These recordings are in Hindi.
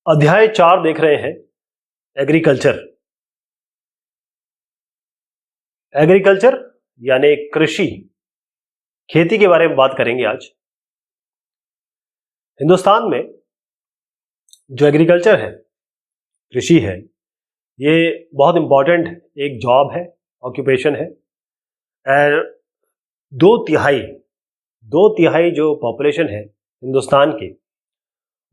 अध्याय 4 देख रहे हैं एग्रीकल्चर। एग्रीकल्चर यानी कृषि, खेती के बारे में बात करेंगे आज। हिंदुस्तान में जो एग्रीकल्चर है, कृषि है, ये बहुत इंपॉर्टेंट एक जॉब है, ऑक्यूपेशन है। और दो तिहाई जो पॉपुलेशन है हिंदुस्तान की,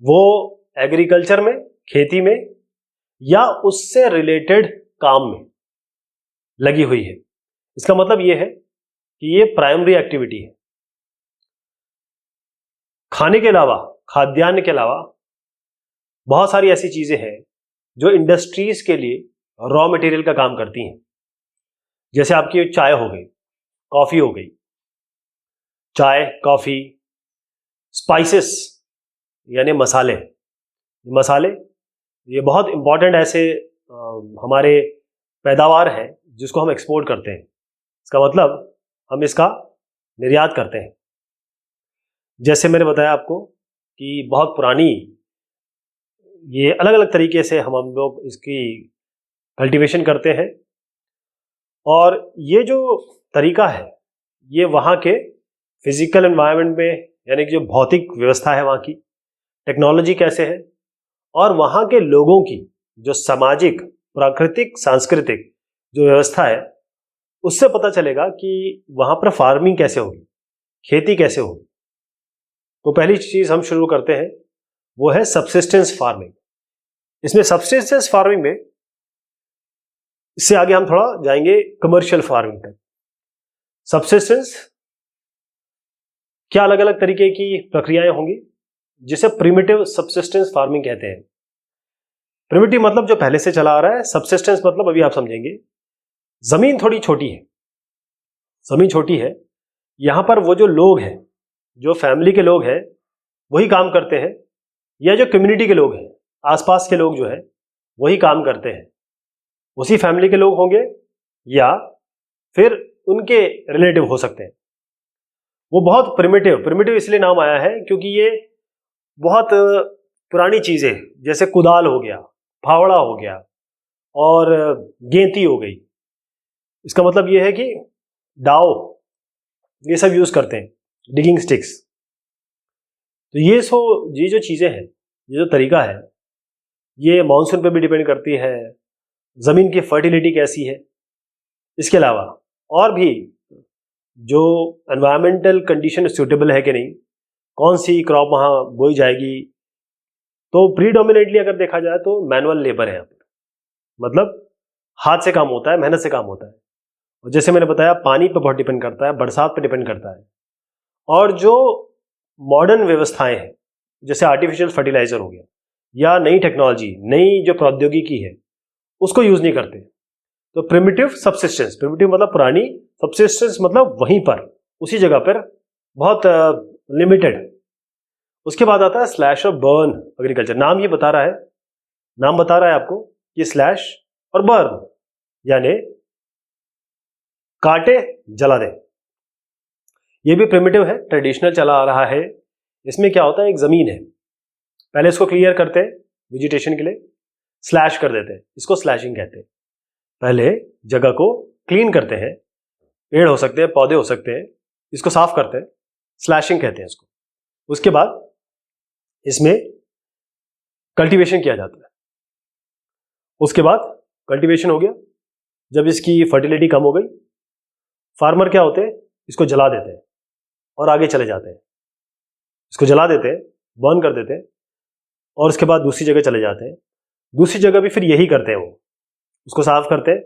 वो एग्रीकल्चर में, खेती में या उससे रिलेटेड काम में लगी हुई है। इसका मतलब ये है कि ये प्राइमरी एक्टिविटी है। खाने के अलावा, खाद्यान्न के अलावा बहुत सारी ऐसी चीजें हैं जो इंडस्ट्रीज के लिए रॉ मटेरियल का काम करती हैं। जैसे आपकी चाय हो गई, कॉफी हो गई, चाय, कॉफी, स्पाइसेस यानी मसाले, ये बहुत इंपॉर्टेंट ऐसे हमारे पैदावार है जिसको हम एक्सपोर्ट करते हैं। इसका मतलब हम इसका निर्यात करते हैं। जैसे मैंने बताया आपको कि बहुत पुरानी, ये अलग अलग तरीके से हम लोग इसकी कल्टीवेशन करते हैं। और ये जो तरीका है, ये वहाँ के फिजिकल एनवायरनमेंट में, यानी कि जो भौतिक व्यवस्था है वहाँ की, टेक्नोलॉजी कैसे है, और वहाँ के लोगों की जो सामाजिक, प्राकृतिक, सांस्कृतिक जो व्यवस्था है, उससे पता चलेगा कि वहाँ पर फार्मिंग कैसे होगी, खेती कैसे होगी। तो पहली चीज़ हम शुरू करते हैं वो है सबसिस्टेंस फार्मिंग। इसमें सबसिस्टेंस फार्मिंग में, इससे आगे हम थोड़ा जाएंगे कमर्शियल फार्मिंग तक। सबसिस्टेंस क्या अलग अलग तरीके की प्रक्रियाएं होंगी, जिसे प्रिमिटिव सबसिस्टेंस फार्मिंग कहते हैं। प्रिमिटिव मतलब जो पहले से चला आ रहा है, सबसिस्टेंस मतलब अभी आप समझेंगे। जमीन थोड़ी छोटी है, जमीन छोटी है, यहां पर वो जो लोग हैं, जो फैमिली के लोग हैं, वही काम करते हैं, या जो कम्युनिटी के लोग हैं, आसपास के लोग जो है वही काम करते हैं। उसी फैमिली के लोग होंगे या फिर उनके रिलेटिव हो सकते हैं। वो बहुत प्रिमिटिव इसलिए नाम आया है क्योंकि ये बहुत पुरानी चीजें, जैसे कुदाल हो गया, फावड़ा हो गया और गेंती हो गई। इसका मतलब ये है कि दाव, ये सब यूज करते हैं, डिगिंग स्टिक्स। तो ये जो चीजें हैं, ये जो तरीका है, ये मानसून पे भी डिपेंड करती है, जमीन की फर्टिलिटी कैसी है। इसके अलावा और भी जो एनवायरमेंटल कंडीशन सूटेबल है कि नहीं, कौन सी क्रॉप वहाँ बोई जाएगी। तो प्रीडोमिनेटली अगर देखा जाए तो मैनुअल लेबर है यहाँ पर, मतलब हाथ से काम होता है, मेहनत से काम होता है। और जैसे मैंने बताया, पानी पे बहुत डिपेंड करता है, बरसात पे डिपेंड करता है। और जो मॉडर्न व्यवस्थाएं हैं, जैसे आर्टिफिशियल फर्टिलाइजर हो गया या नई टेक्नोलॉजी, नई जो प्रौद्योगिकी है, उसको यूज नहीं करते। तो प्रिमिटिव सबसिस्टेंस, प्रिमिटिव मतलब पुरानी, सबसिस्टेंस मतलब वहीं पर, उसी जगह पर, बहुत लिमिटेड। उसके बाद आता है स्लैश और बर्न एग्रीकल्चर। नाम ही बता रहा है, नाम बता रहा है आपको कि स्लैश और बर्न यानी काटे जला दे। ये भी प्रिमिटिव है, ट्रेडिशनल चला आ रहा है। इसमें क्या होता है, एक जमीन है, पहले इसको क्लियर करते हैं वेजिटेशन के लिए, स्लैश कर देते हैं, इसको स्लैशिंग कहते हैं। पहले जगह को क्लीन करते हैं, पेड़ हो सकते हैं, पौधे हो सकते हैं, इसको साफ करते हैं, स्लैशिंग कहते हैं इसको। उसके बाद इसमें कल्टीवेशन किया जाता है। उसके बाद कल्टीवेशन हो गया, जब इसकी फर्टिलिटी कम हो गई, फार्मर क्या होते हैं, इसको जला देते हैं और आगे चले जाते हैं। इसको जला देते हैं, बर्न कर देते हैं, और उसके बाद दूसरी जगह चले जाते हैं। दूसरी जगह भी फिर यही करते हैं, वो उसको साफ करते हैं,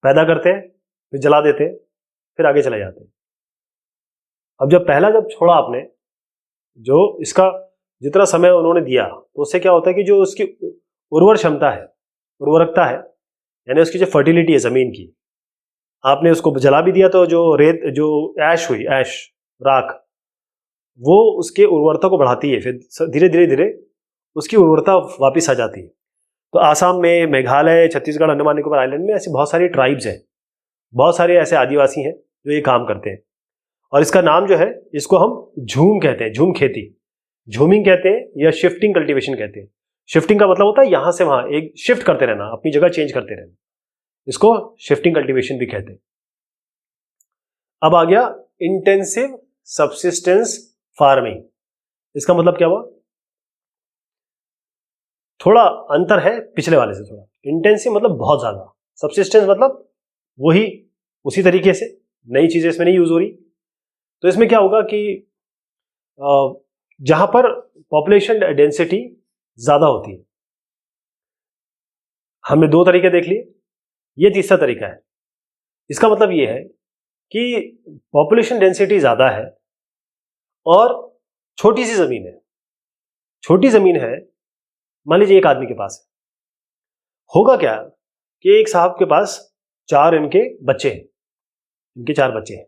पैदा करते हैं, फिर जला देते हैं, फिर आगे चले जाते हैं। अब जब छोड़ा आपने, जो इसका जितना समय उन्होंने दिया, तो उससे क्या होता है कि जो उसकी उर्वर क्षमता है, उर्वरकता है, यानी उसकी जो फर्टिलिटी है जमीन की, आपने उसको जला भी दिया तो जो रेत, जो ऐश हुई, राख, वो उसके उर्वरता को बढ़ाती है। फिर धीरे उसकी उर्वरता वापस आ जाती है। तो आसाम में, मेघालय, छत्तीसगढ़, अंडमान निकोबार आइलैंड में ऐसी बहुत सारी ट्राइब्स हैं, बहुत सारे ऐसे आदिवासी हैं जो ये काम करते हैं। और इसका नाम जो है, इसको हम झूम कहते हैं, झूम खेती, झूमिंग कहते हैं या शिफ्टिंग कल्टीवेशन कहते हैं। शिफ्टिंग का मतलब होता है यहां से वहां एक शिफ्ट करते रहना, अपनी जगह चेंज करते रहना, इसको शिफ्टिंग कल्टीवेशन भी कहते हैं। अब आ गया इंटेंसिव सबसिस्टेंस फार्मिंग। इसका मतलब क्या हुआ, थोड़ा अंतर है पिछले वाले से थोड़ा। इंटेंसिव मतलब बहुत ज्यादा, सबसिस्टेंस मतलब वही उसी तरीके से, नई चीजें इसमें नहीं यूज हो रही। तो इसमें क्या होगा कि जहां पर पॉपुलेशन डेंसिटी ज्यादा होती है, हमने दो तरीके देख लिए, ये तीसरा तरीका है। इसका मतलब ये है कि पॉपुलेशन डेंसिटी ज्यादा है और छोटी सी जमीन है। छोटी जमीन है, मान लीजिए एक आदमी के पास है, होगा क्या कि एक साहब के पास चार इनके बच्चे हैं, इनके चार बच्चे हैं।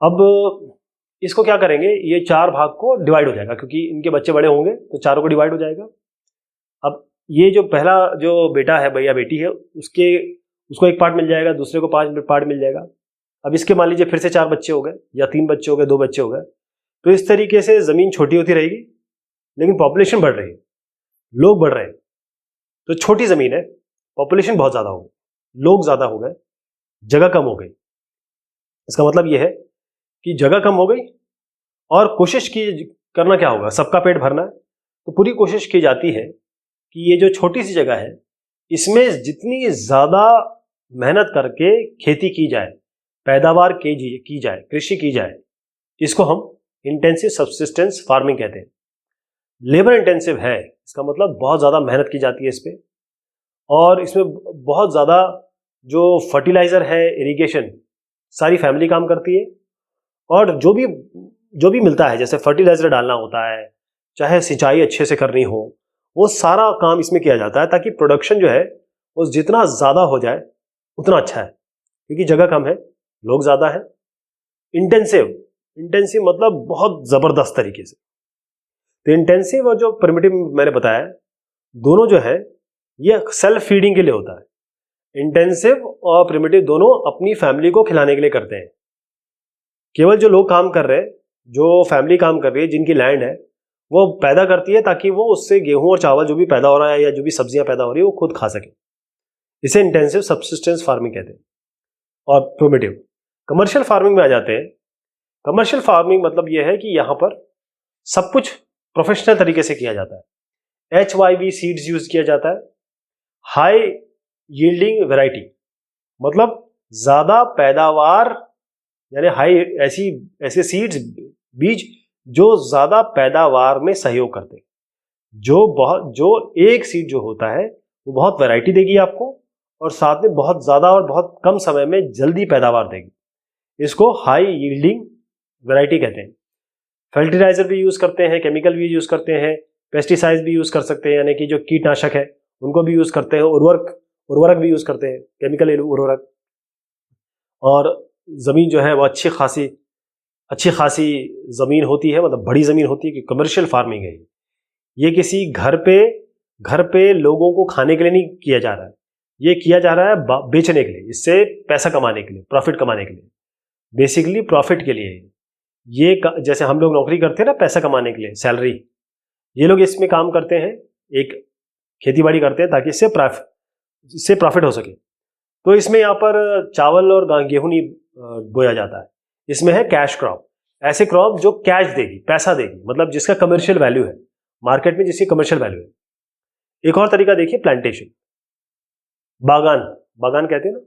अब इसको क्या करेंगे, ये चार भाग को डिवाइड हो जाएगा, क्योंकि इनके बच्चे बड़े होंगे तो चारों को डिवाइड हो जाएगा। अब ये जो पहला जो बेटा है भैया बेटी है, उसको एक पार्ट मिल जाएगा, दूसरे को 5 पार्ट मिल जाएगा। अब इसके मान लीजिए फिर से 4 बच्चे हो गए, या 3 बच्चे हो गए, 2 बच्चे हो गए। तो इस तरीके से जमीन छोटी होती रहेगी, लेकिन पॉपुलेशन बढ़ रही है, लोग बढ़ रहे हैं। तो छोटी जमीन है, पॉपुलेशन बहुत ज्यादा हो गई, लोग ज्यादा हो गए, जगह कम हो गई। इसका मतलब यह है कि जगह कम हो गई और कोशिश की करना क्या होगा, सबका पेट भरना है। तो पूरी कोशिश की जाती है कि ये जो छोटी सी जगह है, इसमें जितनी ज्यादा मेहनत करके खेती की जाए, पैदावार की जाए, कृषि की जाए, इसको हम इंटेंसिव सबसिस्टेंस फार्मिंग कहते हैं। लेबर इंटेंसिव है, इसका मतलब बहुत ज्यादा मेहनत की जाती है इस पे, और इसमें बहुत ज्यादा जो फर्टिलाइजर है, इरिगेशन, सारी फैमिली काम करती है। और जो भी मिलता है, जैसे फर्टिलाइजर डालना होता है, चाहे सिंचाई अच्छे से करनी हो, वो सारा काम इसमें किया जाता है, ताकि प्रोडक्शन जो है वो जितना ज्यादा हो जाए उतना अच्छा है, क्योंकि जगह कम है, लोग ज्यादा है। इंटेंसिव मतलब बहुत जबरदस्त तरीके से। तो इंटेंसिव और जो प्रिमिटिव मैंने बताया, दोनों जो है ये सेल्फ फीडिंग के लिए होता है। इंटेंसिव और प्रिमिटिव दोनों अपनी फैमिली को खिलाने के लिए करते हैं। केवल जो लोग काम कर रहे हैं, जो फैमिली काम कर रही है, जिनकी लैंड है, वो पैदा करती है ताकि वो उससे गेहूं और चावल जो भी पैदा हो रहा है या जो भी सब्जियां पैदा हो रही है वो खुद खा सके। इसे इंटेंसिव सबसिस्टेंस फार्मिंग कहते हैं। और प्रिमिटिव कमर्शियल फार्मिंग में आ जाते हैं। कमर्शियल फार्मिंग मतलब यह है कि यहां पर सब कुछ प्रोफेशनल तरीके से किया जाता है। HYV सीड्स यूज किया जाता है, हाई यील्डिंग वैरायटी, मतलब ज्यादा पैदावार, यानी हाई ऐसे सीड्स, बीज जो ज्यादा पैदावार में सहयोग करते हैं। जो एक सीड जो होता है वो बहुत वैरायटी देगी आपको, और साथ में बहुत ज्यादा और बहुत कम समय में जल्दी पैदावार देगी। इसको हाई यील्डिंग वैरायटी कहते हैं। फर्टिलाइजर भी यूज करते हैं, केमिकल भी यूज करते हैं, पेस्टिसाइड्स भी यूज कर सकते हैं, यानी कि जो कीटनाशक है उनको भी यूज करते हैं, उर्वरक भी यूज करते हैं, केमिकल उर्वरक। और जमीन जो है वो अच्छी खासी जमीन होती है, मतलब बड़ी जमीन होती है, कि कमर्शियल फार्मिंग है। ये किसी घर पे लोगों को खाने के लिए नहीं किया जा रहा है, ये किया जा रहा है बेचने के लिए, इससे पैसा कमाने के लिए, प्रॉफिट कमाने के लिए, बेसिकली प्रॉफिट के लिए। ये जैसे हम लोग नौकरी करते हैं ना पैसा कमाने के लिए, सैलरी, ये लोग इसमें काम करते हैं, एक खेती बाड़ी करते हैं ताकि इससे प्रॉफिट हो सके। तो इसमें यहाँ पर चावल और गेहूं नहीं बोया जाता है, इसमें है कैश क्रॉप, ऐसे क्रॉप जो कैश देगी, पैसा देगी, मतलब जिसका कमर्शियल वैल्यू है, मार्केट में जिसकी कमर्शियल वैल्यू है। एक और तरीका देखिए, प्लांटेशन, बागान कहते हैं ना।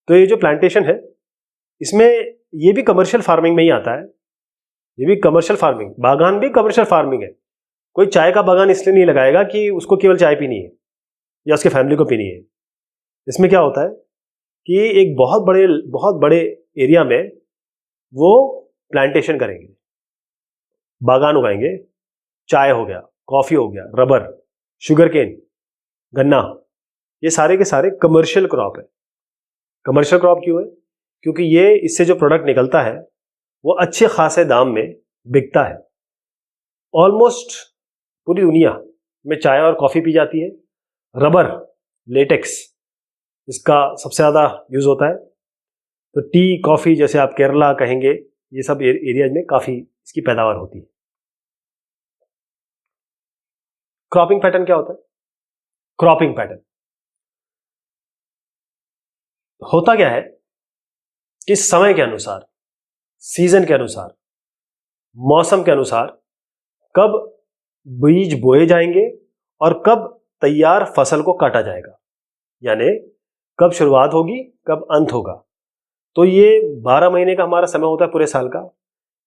तो ये जो प्लांटेशन है, इसमें ये भी कमर्शियल फार्मिंग में ही आता है। ये भी कमर्शियल फार्मिंग, बागान भी कमर्शियल फार्मिंग है। कोई चाय का बागान इसलिए नहीं लगाएगा कि उसको केवल चाय पीनी है या उसके फैमिली को पीनी है। इसमें क्या होता है कि एक बहुत बड़े एरिया में वो प्लांटेशन करेंगे, बागान उगाएंगे, चाय हो गया, कॉफी हो गया, रबर, शुगर केन, गन्ना, ये सारे के सारे कमर्शियल क्रॉप है। कमर्शियल क्रॉप क्यों है? क्योंकि ये इससे जो प्रोडक्ट निकलता है वो अच्छे खासे दाम में बिकता है। ऑलमोस्ट पूरी दुनिया में चाय और कॉफी पी जाती है। रबर, लेटेक्स, इसका सबसे ज्यादा यूज होता है। तो टी, कॉफी, जैसे आप केरला कहेंगे, ये सब एरियाज में काफी इसकी पैदावार होती है। क्रॉपिंग पैटर्न क्या होता है? क्रॉपिंग पैटर्न होता क्या है कि समय के अनुसार, सीजन के अनुसार, मौसम के अनुसार कब बीज बोए जाएंगे और कब तैयार फसल को काटा जाएगा, यानी कब शुरुआत होगी कब अंत होगा। तो ये 12 महीने का हमारा समय होता है पूरे साल का।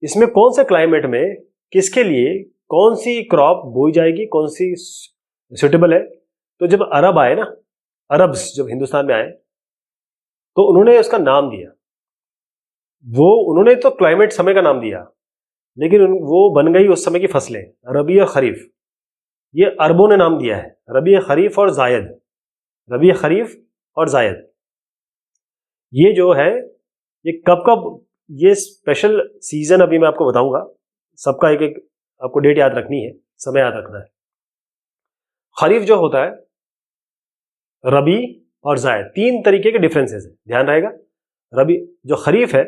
इसमें कौन से क्लाइमेट में किसके लिए कौन सी क्रॉप बोई जाएगी, कौन सी सुटेबल है। तो जब अरब आए ना, अरब्स जब हिंदुस्तान में आए तो उन्होंने उसका नाम दिया, उन्होंने तो क्लाइमेट समय का नाम दिया, लेकिन वो बन गई उस समय की फसलें रबी और खरीफ। ये अरबों ने नाम दिया है, रबी खरीफ और जायद, रबी खरीफ और जायद। ये जो है ये कब कब, ये स्पेशल सीजन अभी मैं आपको बताऊंगा, सबका एक एक आपको डेट याद रखनी है, समय याद रखना है। खरीफ जो होता है, रबी और जायद, 3 तरीके के डिफरेंसेस है, ध्यान रहेगा। रबी जो खरीफ है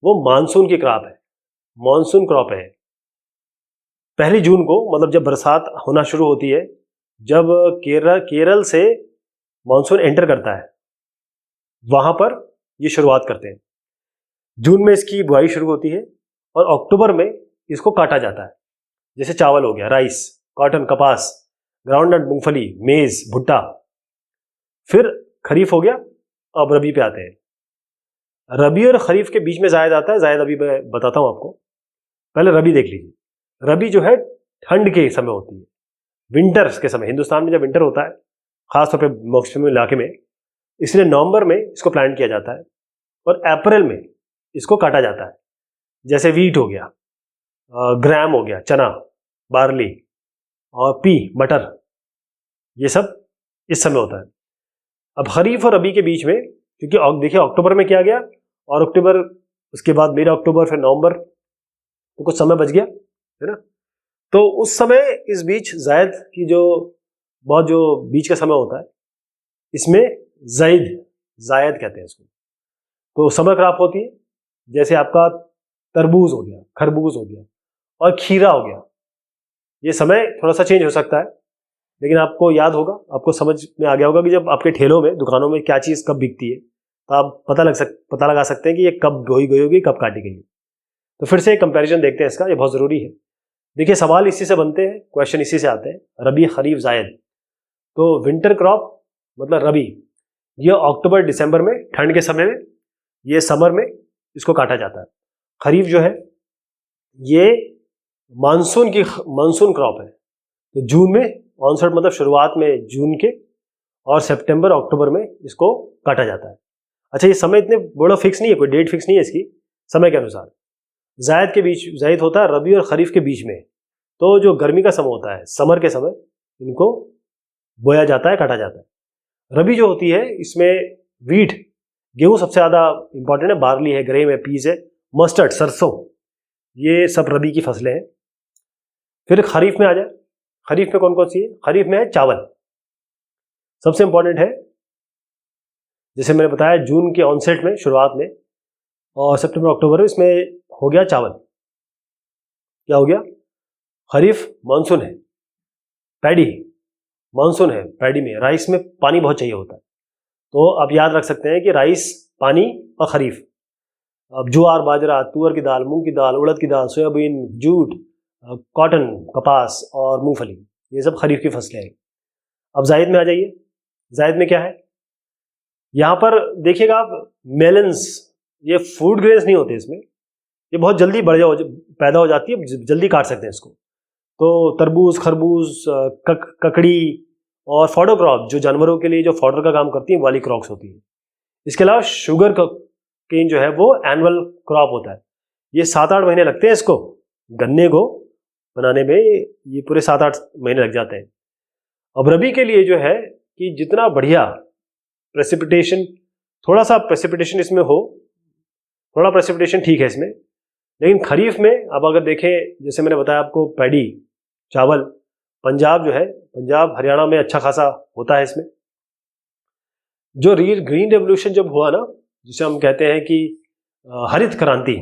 वो मानसून की क्रॉप है, मानसून क्रॉप है। 1 जून को, मतलब जब बरसात होना शुरू होती है, जब केरल से मानसून एंटर करता है, वहां पर ये शुरुआत करते हैं। जून में इसकी बुआई शुरू होती है और अक्टूबर में इसको काटा जाता है। जैसे चावल हो गया, राइस, कॉटन, कपास, ग्राउंडनट, मूंगफली, मेज, भुट्टा। फिर खरीफ हो गया, अब रबी पे आते हैं। रबी और खरीफ के बीच में जायद आता है, जायद अभी मैं बताता हूं आपको। पहले रबी देख लीजिए। रबी जो है ठंड के समय होती है, विंटर्स के समय। हिंदुस्तान में जब विंटर होता है, खासतौर पर मौसमी इलाके में, इसलिए नवंबर में इसको प्लांट किया जाता है और अप्रैल में इसको काटा जाता है। जैसे वीट हो गया, ग्राम हो गया, चना, बार्ली और पी, मटर, ये सब इस समय होता है। अब खरीफ और रबी के बीच में, क्योंकि देखिए अक्टूबर में क्या गया, और अक्टूबर, उसके बाद मेरा अक्टूबर, फिर नवंबर, तो कुछ समय बच गया, है ना। तो उस समय इस बीच जायद की जो बीच का समय होता है, इसमें जायद कहते हैं इसको। तो समर क्रॉप होती है, जैसे आपका तरबूज हो गया, खरबूज हो गया और खीरा हो गया। ये समय थोड़ा सा चेंज हो सकता है, लेकिन आपको याद होगा, आपको समझ में आ गया होगा कि जब आपके ठेलों में, दुकानों में क्या चीज़ कब बिकती है, तो आप पता लगा सकते हैं कि ये कब बोई गई होगी, कब काटी गई है। तो फिर से एक कंपैरिजन देखते हैं इसका, ये बहुत ज़रूरी है। देखिए सवाल इसी से बनते हैं, क्वेश्चन इसी से आते हैं। रबी, खरीफ, जायद। तो विंटर क्रॉप मतलब रबी, ये अक्टूबर दिसंबर में ठंड के समय में, ये समर में इसको काटा जाता है। खरीफ जो है ये मानसून क्रॉप है, तो जून में, ऑनसेट मतलब शुरुआत में जून के, और सितंबर अक्टूबर में इसको काटा जाता है। अच्छा, ये समय इतने बड़ा फिक्स नहीं है, कोई डेट फिक्स नहीं है इसकी, समय के अनुसार। जायद के बीच, जायद होता है रबी और खरीफ के बीच में। तो जो गर्मी का समय होता है, समर के समय, इनको बोया जाता है, काटा जाता है। रबी जो होती है, इसमें वीट, गेहूं सबसे ज़्यादा इंपॉर्टेंट है, बार्ली है, ग्रेम है, पीस है, मस्टर्ड, सरसों, ये सब रबी की फसलें हैं। फिर खरीफ में आ जाए, खरीफ में कौन कौन सी है? खरीफ में है चावल, सबसे इंपॉर्टेंट है। जैसे मैंने बताया जून के ऑनसेट में, शुरुआत में, और सितंबर अक्टूबर में, इसमें हो गया चावल। क्या हो गया? खरीफ मानसून है, पैडी मानसून है, पैडी में राइस में पानी बहुत चाहिए होता है, तो आप याद रख सकते हैं कि राइस, पानी और खरीफ। अब ज्वार, बाजरा, तुअर की दाल, मूंग की दाल, उड़द की दाल, सोयाबीन, जूट, कॉटन, कपास और मूंगफली, ये सब खरीफ की फसलें हैं। अब जायद में आ जाइए। जायद में क्या है? यहाँ पर देखिएगा आप, मेलन्स, ये फूड ग्रेन्स नहीं होते इसमें, ये बहुत जल्दी पैदा हो जाती है, जल्दी काट सकते हैं इसको। तो तरबूज, खरबूज, ककड़ी और फॉडर क्रॉप, जो जानवरों के लिए जो फॉडर का काम करती है, वाली क्रॉप्स होती है। इसके अलावा शुगर केन जो है वो एनुअल क्रॉप होता है। ये 7-8 महीने लगते हैं इसको, गन्ने को बनाने में ये पूरे 7-8 महीने लग जाते हैं। अब रबी के लिए जो है कि जितना बढ़िया प्रेसिपिटेशन, थोड़ा सा प्रेसिपिटेशन इसमें हो, थोड़ा प्रेसिपिटेशन ठीक है इसमें, लेकिन खरीफ में अब अगर देखें, जैसे मैंने बताया आपको, पैडी, चावल, पंजाब जो है, पंजाब हरियाणा में अच्छा खासा होता है इसमें। जो ग्रीन रेवोल्यूशन जब हुआ ना, जिसे हम कहते हैं कि हरित क्रांति,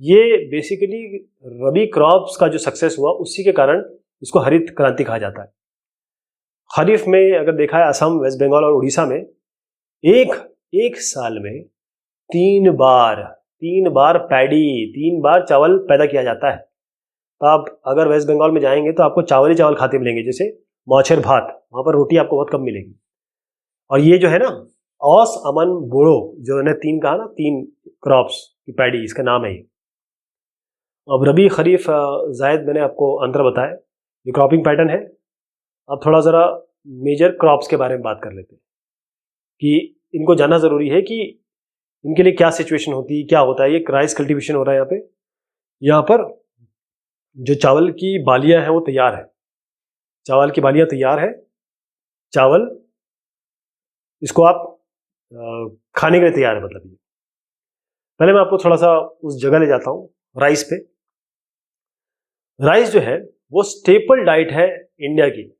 ये बेसिकली रबी क्रॉप्स का जो सक्सेस हुआ, उसी के कारण इसको हरित क्रांति कहा जाता है। खरीफ में अगर देखा है असम, वेस्ट बंगाल और उड़ीसा में एक साल में 3 बार पैडी, 3 बार चावल पैदा किया जाता है। तो आप अगर वेस्ट बंगाल में जाएंगे तो आपको चावल ही चावल खाते मिलेंगे, जैसे मौछेर भात, वहाँ पर रोटी आपको बहुत कम मिलेगी। और ये जो है ना औस अमन बोड़ो, जो मैंने 3 कहा ना, 3 क्रॉप्स की पैडी, इसका नाम है ये। अब रबी खरीफ जायद मैंने आपको अंतर बताया, ये क्रॉपिंग पैटर्न है। अब थोड़ा ज़रा मेजर क्रॉप्स के बारे में बात कर लेते हैं कि इनको जानना ज़रूरी है कि इनके लिए क्या सिचुएशन होती है, क्या होता है। ये राइस कल्टीवेशन हो रहा है यहाँ पर जो चावल की बालियां हैं वो तैयार है, चावल की बालियां तैयार है। चावल इसको आप खाने के लिए तैयार है, मतलब ये। पहले मैं आपको थोड़ा सा उस जगह ले जाता हूँ, राइस पे। राइस जो है वो स्टेपल डाइट है इंडिया की।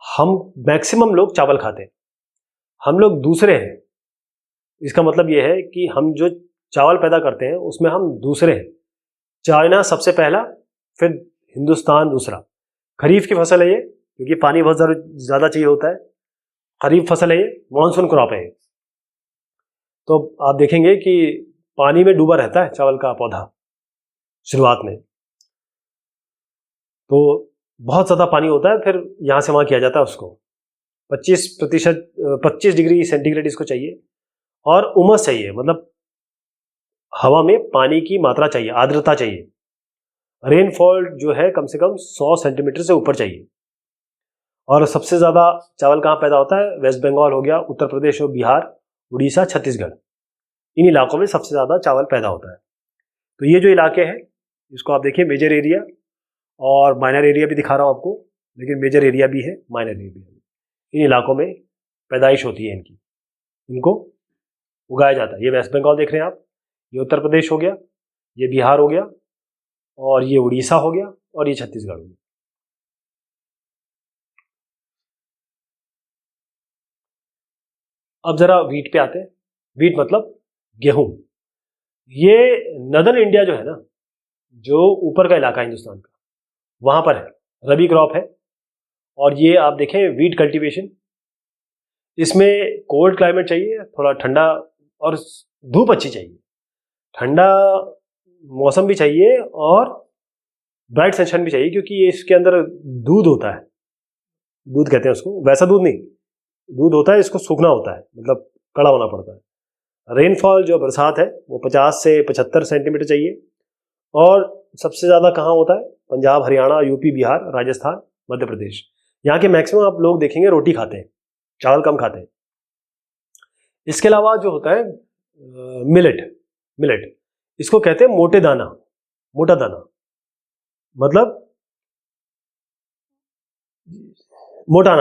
हम मैक्सिमम लोग चावल खाते हैं, हम लोग दूसरे हैं। इसका मतलब ये है कि हम जो चावल पैदा करते हैं उसमें हम दूसरे हैं। चाइना सबसे पहला, फिर हिंदुस्तान दूसरा। खरीफ की फसल है ये, क्योंकि पानी बहुत ज़्यादा चाहिए होता है। खरीफ फसल है ये, मानसून क्रॉप है ये। तो आप देखेंगे कि पानी में डूबा रहता है चावल का पौधा शुरुआत में, तो बहुत ज़्यादा पानी होता है, फिर यहाँ से वहाँ किया जाता है उसको। 25 डिग्री सेंटीग्रेड इसको चाहिए, और उमस चाहिए, मतलब हवा में पानी की मात्रा चाहिए, आर्द्रता चाहिए। रेनफॉल जो है कम से कम 100 सेंटीमीटर से ऊपर चाहिए। और सबसे ज़्यादा चावल कहाँ पैदा होता है? वेस्ट बंगाल हो गया, उत्तर प्रदेश हो, बिहार, उड़ीसा, छत्तीसगढ़, इन इलाकों में सबसे ज़्यादा चावल पैदा होता है। तो ये जो इलाके हैं इसको आप देखिए मेजर एरिया और माइनर एरिया भी दिखा रहा हूँ आपको, लेकिन मेजर एरिया भी है, माइनर एरिया भी है। इन इलाकों में पैदाइश होती है इनकी, इनको उगाया जाता है। ये वेस्ट बंगाल देख रहे हैं आप, ये उत्तर प्रदेश हो गया, ये बिहार हो गया, और ये उड़ीसा हो गया, और ये छत्तीसगढ़ हो गया। अब जरा वीट पे आते हैं। वीट मतलब गेहूं। ये नदर्न इंडिया जो है ना, जो ऊपर का इलाका है हिंदुस्तान का, वहां पर है, रबी क्रॉप है। और ये आप देखें वीट कल्टीवेशन, इसमें कोल्ड क्लाइमेट चाहिए, थोड़ा ठंडा, और धूप अच्छी चाहिए, ठंडा मौसम भी चाहिए, और ब्राइट सनशाइन भी चाहिए, क्योंकि ये इसके अंदर दूध होता है, दूध कहते हैं उसको, वैसा दूध नहीं, दूध होता है, इसको सूखना होता है, मतलब कड़ा होना पड़ता है। रेनफॉल जो बरसात है वो 50 से 75 सेंटीमीटर चाहिए। और सबसे ज़्यादा कहाँ होता है? पंजाब, हरियाणा, यूपी, बिहार, राजस्थान, मध्य प्रदेश। यहाँ के मैक्सिमम आप लोग देखेंगे रोटी खाते हैं, चावल कम खाते हैं। इसके अलावा जो होता है मिलेट, इसको कहते हैं मोटे दाना, मोटा दाना, मतलब मोटा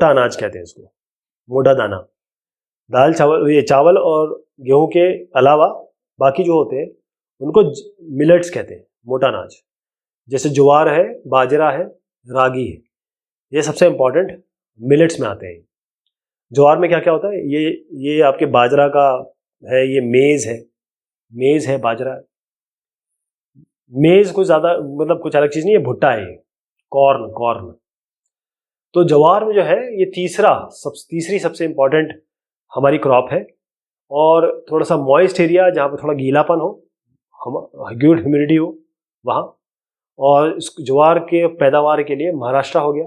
अनाज कहते हैं इसको, मोटा दाना। दाल चावल, ये चावल और गेहूं के अलावा बाकी जो होते हैं उनको मिलेट्स कहते हैं, मोटा अनाज। जैसे ज्वार है, बाजरा है, रागी है, ये सबसे इंपॉर्टेंट मिलेट्स में आते हैं। ज्वार में क्या क्या होता है? ये आपके बाजरा का है, ये मेज़ है, बाजरा है। मेज़ कुछ ज़्यादा, मतलब कुछ अलग चीज़ नहीं है, भुट्टा है ये, कॉर्न। तो ज्वार में जो है ये तीसरी सबसे इंपॉर्टेंट हमारी क्रॉप है। और थोड़ा सा मॉइस्ट एरिया, जहाँ पर थोड़ा गीलापन हो, गुड ह्यूमिडिटी हो, वहाँ। और इस ज्वार के पैदावार के लिए महाराष्ट्र हो गया,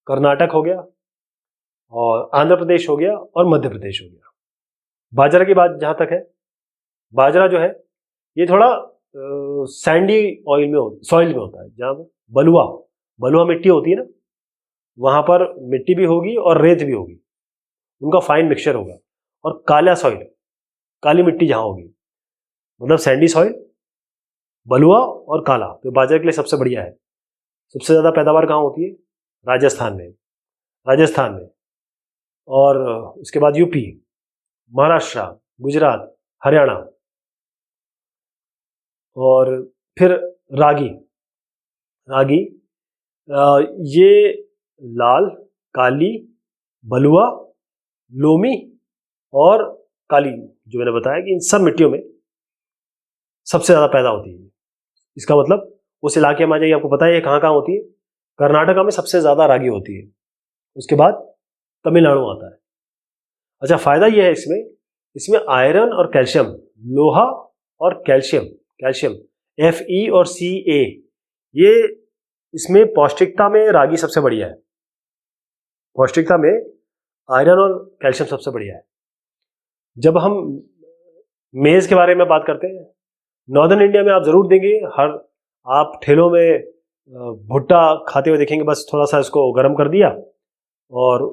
कर्नाटक हो गया, और आंध्र प्रदेश हो गया, और मध्य प्रदेश हो गया। बाजरा की बात जहाँ तक है, बाजरा जो है ये थोड़ा सैंडी सॉइल में होता है, जहाँ बलुआ मिट्टी होती है ना, वहाँ पर मिट्टी भी होगी और रेत भी होगी, उनका फाइन मिक्सचर होगा। और काला सॉइल, काली मिट्टी जहाँ होगी, मतलब सैंडी सॉइल, बलुआ और काला, तो बाजरे के लिए सबसे बढ़िया है। सबसे ज़्यादा पैदावार कहाँ होती है? राजस्थान में, और उसके बाद यूपी, महाराष्ट्र, गुजरात, हरियाणा। और फिर रागी, ये लाल, काली, बलुआ, लोमी और काली, जो मैंने बताया कि इन सब मिट्टियों में सबसे ज़्यादा पैदा होती है। इसका मतलब उस इलाके में आ जाइए, आपको पता है ये कहाँ कहाँ होती है। कर्नाटका में सबसे ज़्यादा रागी होती है, उसके बाद तमिलनाडु आता है। अच्छा, फायदा ये है इसमें, इसमें आयरन और कैल्शियम, लोहा और कैल्शियम, कैल्शियम Fe और Ca, ये इसमें पौष्टिकता में रागी सबसे बढ़िया है। पौष्टिकता में आयरन और कैल्शियम सबसे बढ़िया है। जब हम मेज़ के बारे में बात करते हैं, नॉर्दर्न इंडिया में आप ज़रूर देंगे, हर आप ठेलों में भुट्टा खाते हुए देखेंगे, बस थोड़ा सा इसको गर्म कर दिया और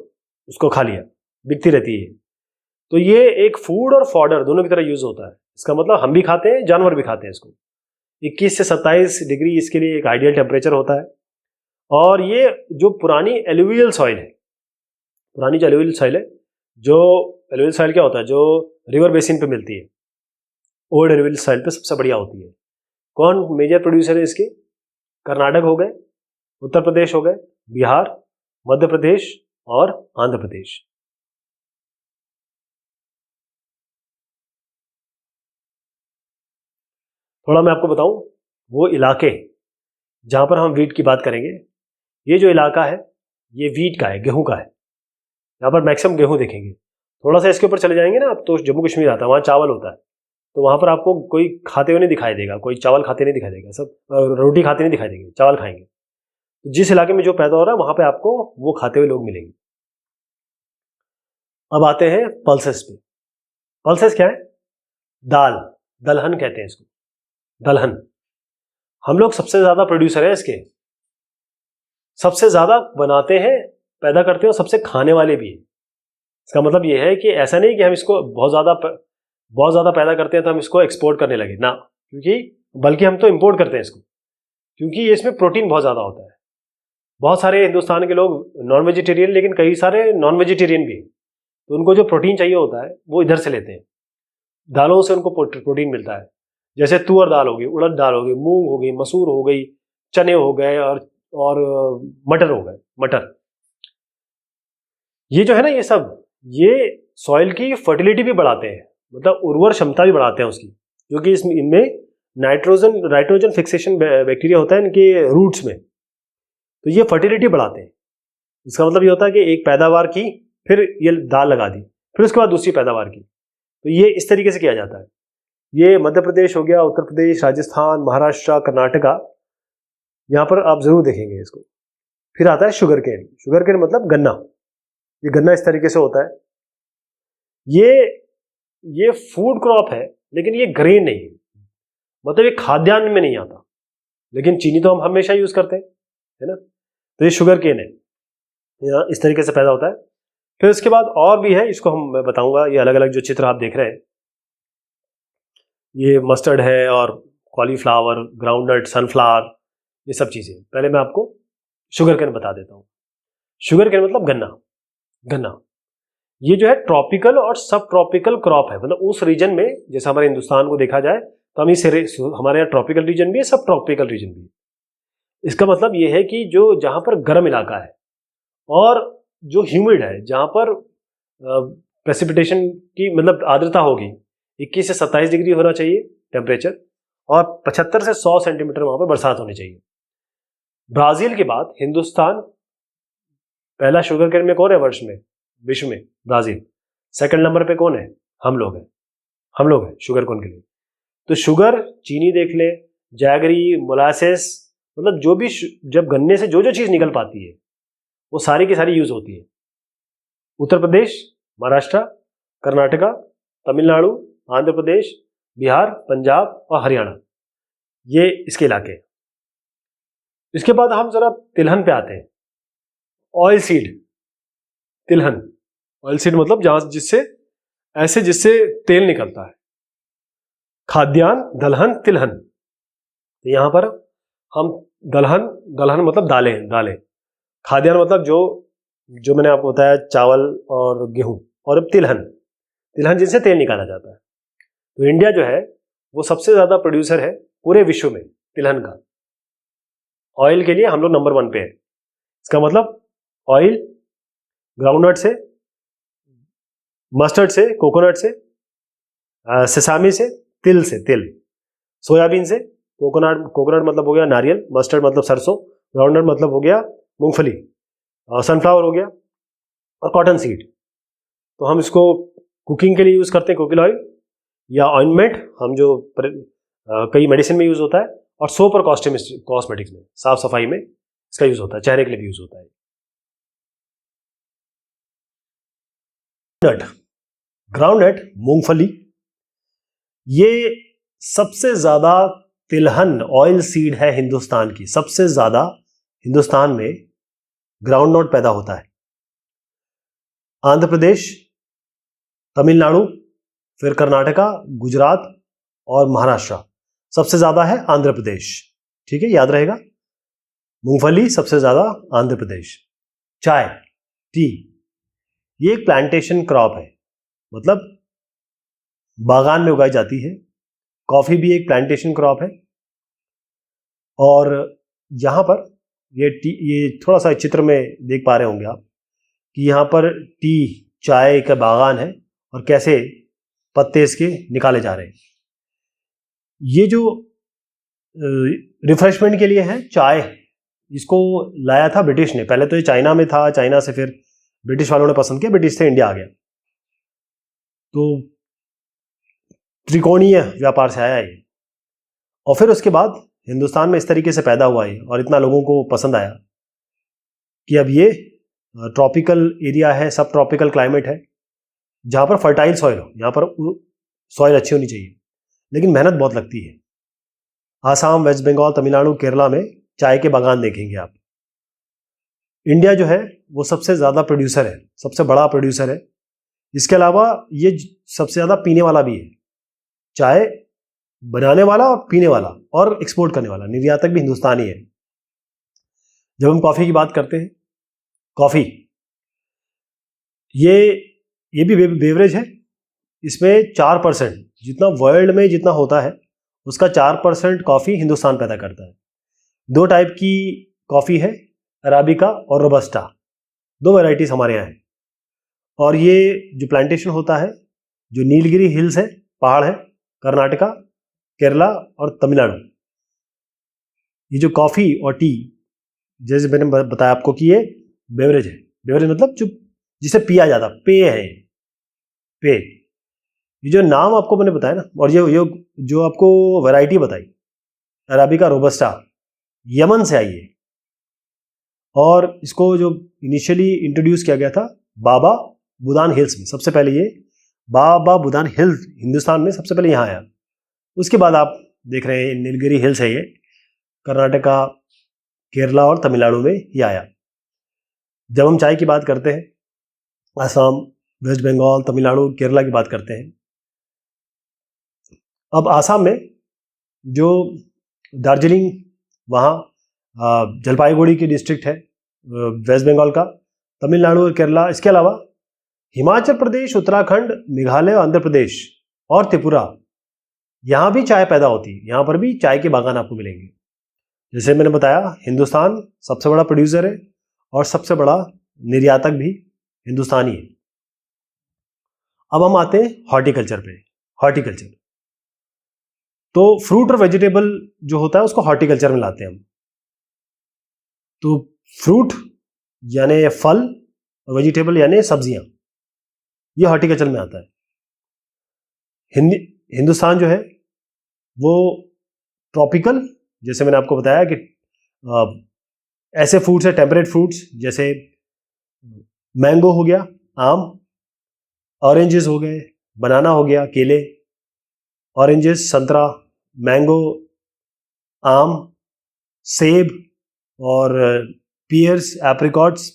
उसको खा लिया, बिकती रहती है। तो ये एक फूड और फॉडर दोनों की तरह यूज़ होता है। इसका मतलब हम भी खाते हैं, जानवर भी खाते हैं इसको। 21 से 27 डिग्री इसके लिए एक आइडियल टेम्परेचर होता है। और ये जो पुरानी एलुवियल सॉइल है, पुरानी जो एलुवियल सॉइल है, जो एलुवियल सॉइल क्या होता है, जो रिवर बेसिन पे मिलती है, ओल्ड एलुवियल सॉइल पे सबसे बढ़िया होती है। कौन मेजर प्रोड्यूसर है इसके? कर्नाटक हो गए, उत्तर प्रदेश हो गए, बिहार, मध्य प्रदेश और आंध्र प्रदेश। थोड़ा मैं आपको बताऊं, वो इलाके जहां पर हम वीट की बात करेंगे, ये जो इलाका है ये वीट का है, गेहूं का है। यहाँ पर मैक्सिमम गेहूं देखेंगे। थोड़ा सा इसके ऊपर चले जाएंगे ना आप, तो जम्मू कश्मीर आता है, वहाँ चावल होता है। तो वहाँ पर आपको कोई खाते हुए नहीं दिखाई देगा, कोई चावल खाते नहीं दिखाई देगा, सब रोटी खाते नहीं दिखाई देंगे, चावल खाएंगे। तो जिस इलाके में जो पैदा हो रहा है वहाँ पे आपको वो खाते हुए लोग मिलेंगे। अब आते हैं पल्सेस पे। पल्सेस क्या है? दाल, दलहन कहते हैं इसको, दलहन। हम लोग सबसे ज्यादा प्रोड्यूसर हैं इसके, सबसे ज्यादा बनाते हैं, पैदा करते हैं और सबसे खाने वाले भी हैं। इसका मतलब ये है कि ऐसा नहीं कि हम इसको बहुत ज़्यादा पैदा करते हैं तो हम इसको एक्सपोर्ट करने लगे ना, बल्कि हम तो इंपोर्ट करते हैं इसको, क्योंकि इसमें प्रोटीन बहुत ज़्यादा होता है। बहुत सारे हिंदुस्तान के लोग नॉन वेजिटेरियन, लेकिन कई सारे नॉन वेजिटेरियन भी हैं, तो उनको जो प्रोटीन चाहिए होता है वो इधर से लेते हैं। दालों से उनको प्रोटीन मिलता है, जैसे तुअर दाल होगी, उड़द दाल होगी, मूंग हो गई, मसूर हो गई, चने हो गए और मटर हो गए, मटर। ये जो है ना, ये सॉइल की फर्टिलिटी भी बढ़ाते हैं, मतलब उर्वर क्षमता भी बढ़ाते हैं उसकी, क्योंकि इनमें नाइट्रोजन फिक्सेशन बैक्टीरिया होता है इनके रूट्स में, तो ये फर्टिलिटी बढ़ाते हैं। इसका मतलब ये होता है कि एक पैदावार की, फिर ये दाल लगा दी, फिर उसके बाद दूसरी पैदावार की, तो ये इस तरीके से किया जाता है। ये मध्य प्रदेश हो गया, उत्तर प्रदेश, राजस्थान, महाराष्ट्र, कर्नाटका, यहाँ पर आप जरूर देखेंगे इसको। फिर आता है शुगर केन। शुगर केन मतलब गन्ना। ये गन्ना इस तरीके से होता है, ये फूड क्रॉप है, लेकिन ये ग्रेन नहीं है, मतलब ये खाद्यान्न में नहीं आता, लेकिन चीनी तो हम हमेशा यूज करते हैं, है ना। तो ये शुगर केन है, इस तरीके से पैदा होता है। फिर उसके बाद और भी है, इसको मैं बताऊंगा। ये अलग अलग जो चित्र आप देख रहे हैं, ये मस्टर्ड है और कॉलीफ्लावर, ग्राउंडनट, सनफ्लावर, ये सब चीजें। पहले मैं आपको शुगर केन बता देता हूँ। शुगर केन मतलब गन्ना। ये जो है ट्रॉपिकल और सब ट्रॉपिकल क्रॉप है, मतलब उस रीजन में, जैसे हमारे हिंदुस्तान को देखा जाए तो हम हमारे यहाँ ट्रॉपिकल रीजन भी है, सब ट्रॉपिकल रीजन भी है। इसका मतलब ये है कि जो जहां पर गर्म इलाका है और जो ह्यूमिड है, जहां पर प्रेसिपिटेशन की मतलब आर्द्रता होगी 21 से 27 डिग्री होना चाहिए टेम्परेचर, और 75 से 100 सेंटीमीटर वहां पर बरसात होनी चाहिए। ब्राजील के बाद हिंदुस्तान पहला शुगर केन में कौन है विश्व में? ब्राजील। सेकंड नंबर पे कौन है? हम लोग हैं शुगर केन के लिए। तो शुगर, चीनी देख ले, जैगरी, मोलासेस, मतलब जो भी जब गन्ने से जो जो चीज निकल पाती है वो सारी की सारी यूज होती है। उत्तर प्रदेश, महाराष्ट्र, कर्नाटका, तमिलनाडु, आंध्र प्रदेश, बिहार, पंजाब और हरियाणा, ये इसके इलाके हैं। इसके बाद हम जरा तिलहन पे आते हैं। ऑयल सीड, तिलहन, ऑयल सीड मतलब जहां जिससे तेल निकलता है। खाद्यान्न, दलहन, तिलहन। तो यहां पर हम दलहन मतलब दालें। खाद्यान्न मतलब जो मैंने आपको बताया, चावल और गेहूं। और अब तिलहन जिनसे तेल निकाला जाता है। तो इंडिया जो है वो सबसे ज्यादा प्रोड्यूसर है पूरे विश्व में तिलहन का। ऑयल के लिए हम लोग नंबर 1 पे है। इसका मतलब ऑयल ग्राउंडनट से, मस्टर्ड से, कोकोनट से, सेसामी से, तिल, सोयाबीन से कोकोनट मतलब हो गया नारियल, मस्टर्ड मतलब सरसों, ग्राउंडनट मतलब हो गया मूंगफली, सनफ्लावर हो गया, और कॉटन सीड। तो हम इसको कुकिंग के लिए यूज़ करते हैं, कुकिंग ऑयल या ऑइंटमेंट, हम जो कई मेडिसिन में यूज़ होता है, और सोप और कॉस्मेटिक्स में, साफ सफाई में इसका यूज़ होता है, चेहरे के लिए भी यूज़ होता है। ग्राउंडनट मूंगफली, ये सबसे ज्यादा तिलहन ऑयल सीड है हिंदुस्तान की, सबसे ज्यादा हिंदुस्तान में ग्राउंडनट पैदा होता है। आंध्र प्रदेश, तमिलनाडु, फिर कर्नाटका, गुजरात और महाराष्ट्र। सबसे ज्यादा है आंध्र प्रदेश, ठीक है, याद रहेगा। मूंगफली सबसे ज्यादा आंध्र प्रदेश। चाय, टी, ये एक प्लांटेशन क्रॉप है, मतलब बागान में उगाई जाती है। कॉफी भी एक प्लांटेशन क्रॉप है, और यहां पर ये थोड़ा सा चित्र में देख पा रहे होंगे आप कि यहाँ पर टी, चाय का बागान है और कैसे पत्ते इसके निकाले जा रहे हैं। ये जो रिफ्रेशमेंट के लिए है चाय, इसको लाया था ब्रिटिश ने। पहले तो ये चाइना में था, चाइना से फिर ब्रिटिश वालों ने पसंद किया, ब्रिटिश से इंडिया आ गया। तो त्रिकोणीय व्यापार से आया ये, और फिर उसके बाद हिंदुस्तान में इस तरीके से पैदा हुआ है और इतना लोगों को पसंद आया कि अब ये ट्रॉपिकल एरिया है, सब ट्रॉपिकल क्लाइमेट है, जहाँ पर फर्टाइल सॉइल हो। यहाँ पर सॉइल अच्छी होनी चाहिए, लेकिन मेहनत बहुत लगती है। आसाम, वेस्ट बंगाल, तमिलनाडु, केरला में चाय के बागान देखेंगे आप। इंडिया जो है वो सबसे ज़्यादा प्रोड्यूसर है, सबसे बड़ा प्रोड्यूसर है। इसके अलावा ये सबसे ज़्यादा पीने वाला भी है, चाय बनाने वाला और पीने वाला और एक्सपोर्ट करने वाला, निर्यातक भी हिंदुस्तान ही है। जब हम कॉफ़ी की बात करते हैं, कॉफ़ी ये भी बेवरेज है। इसमें 4%, जितना वर्ल्ड में जितना होता है उसका 4% कॉफ़ी हिंदुस्तान पैदा करता है। दो टाइप की कॉफ़ी है, अराबिका और रोबस्टा, दो वैरायटीज हमारे यहाँ है। और ये जो प्लांटेशन होता है, जो नीलगिरी हिल्स है, पहाड़ है, कर्नाटका, केरला और तमिलनाडु, ये जो कॉफ़ी और टी, जैसे मैंने बताया आपको कि ये बेवरेज है। बेवरेज मतलब जो जिसे पिया जाता, पेय है, पेय। ये जो नाम आपको मैंने बताया ना, और ये जो आपको वैरायटी बताई अराबिका रोबस्टा, यमन से आई है। और इसको जो इनिशियली इंट्रोड्यूस किया गया था बाबा बुदान हिल्स में, सबसे पहले ये बाबा बुदान हिल्स हिंदुस्तान में सबसे पहले यहाँ आया। उसके बाद आप देख रहे हैं नीलगिरी हिल्स है, ये कर्नाटका, केरला और तमिलनाडु में ये आया। जब हम चाय की बात करते हैं, असम, वेस्ट बंगाल, तमिलनाडु, केरला की बात करते हैं। अब आसाम में जो दार्जिलिंग, वहाँ जलपाईगुड़ी की डिस्ट्रिक्ट है वेस्ट बंगाल का, तमिलनाडु और केरला। इसके अलावा हिमाचल प्रदेश, उत्तराखंड, मेघालय, आंध्र प्रदेश और त्रिपुरा, यहाँ भी चाय पैदा होती है। यहाँ पर भी चाय के बागान आपको मिलेंगे। जैसे मैंने बताया, हिंदुस्तान सबसे बड़ा प्रोड्यूसर है और सबसे बड़ा निर्यातक भी हिंदुस्तान ही है। अब हम आते हैं हॉर्टिकल्चर पे। हॉर्टिकल्चर तो फ्रूट और वेजिटेबल जो होता है उसको हॉर्टिकल्चर में लाते हैं हम। तो फ्रूट यानी फल और वेजिटेबल यानी सब्जियां, ये हॉर्टिकल्चर में आता है। हिंदुस्तान जो है वो ट्रॉपिकल, जैसे मैंने आपको बताया कि ऐसे फ्रूट्स है, टेम्परेट फ्रूट्स, जैसे मैंगो हो गया, आम, ऑरेंजेस हो गए, बनाना हो गया, केले, ऑरेंजेस, संतरा, मैंगो, आम, सेब और पियर्स, एप्रिकॉट्स।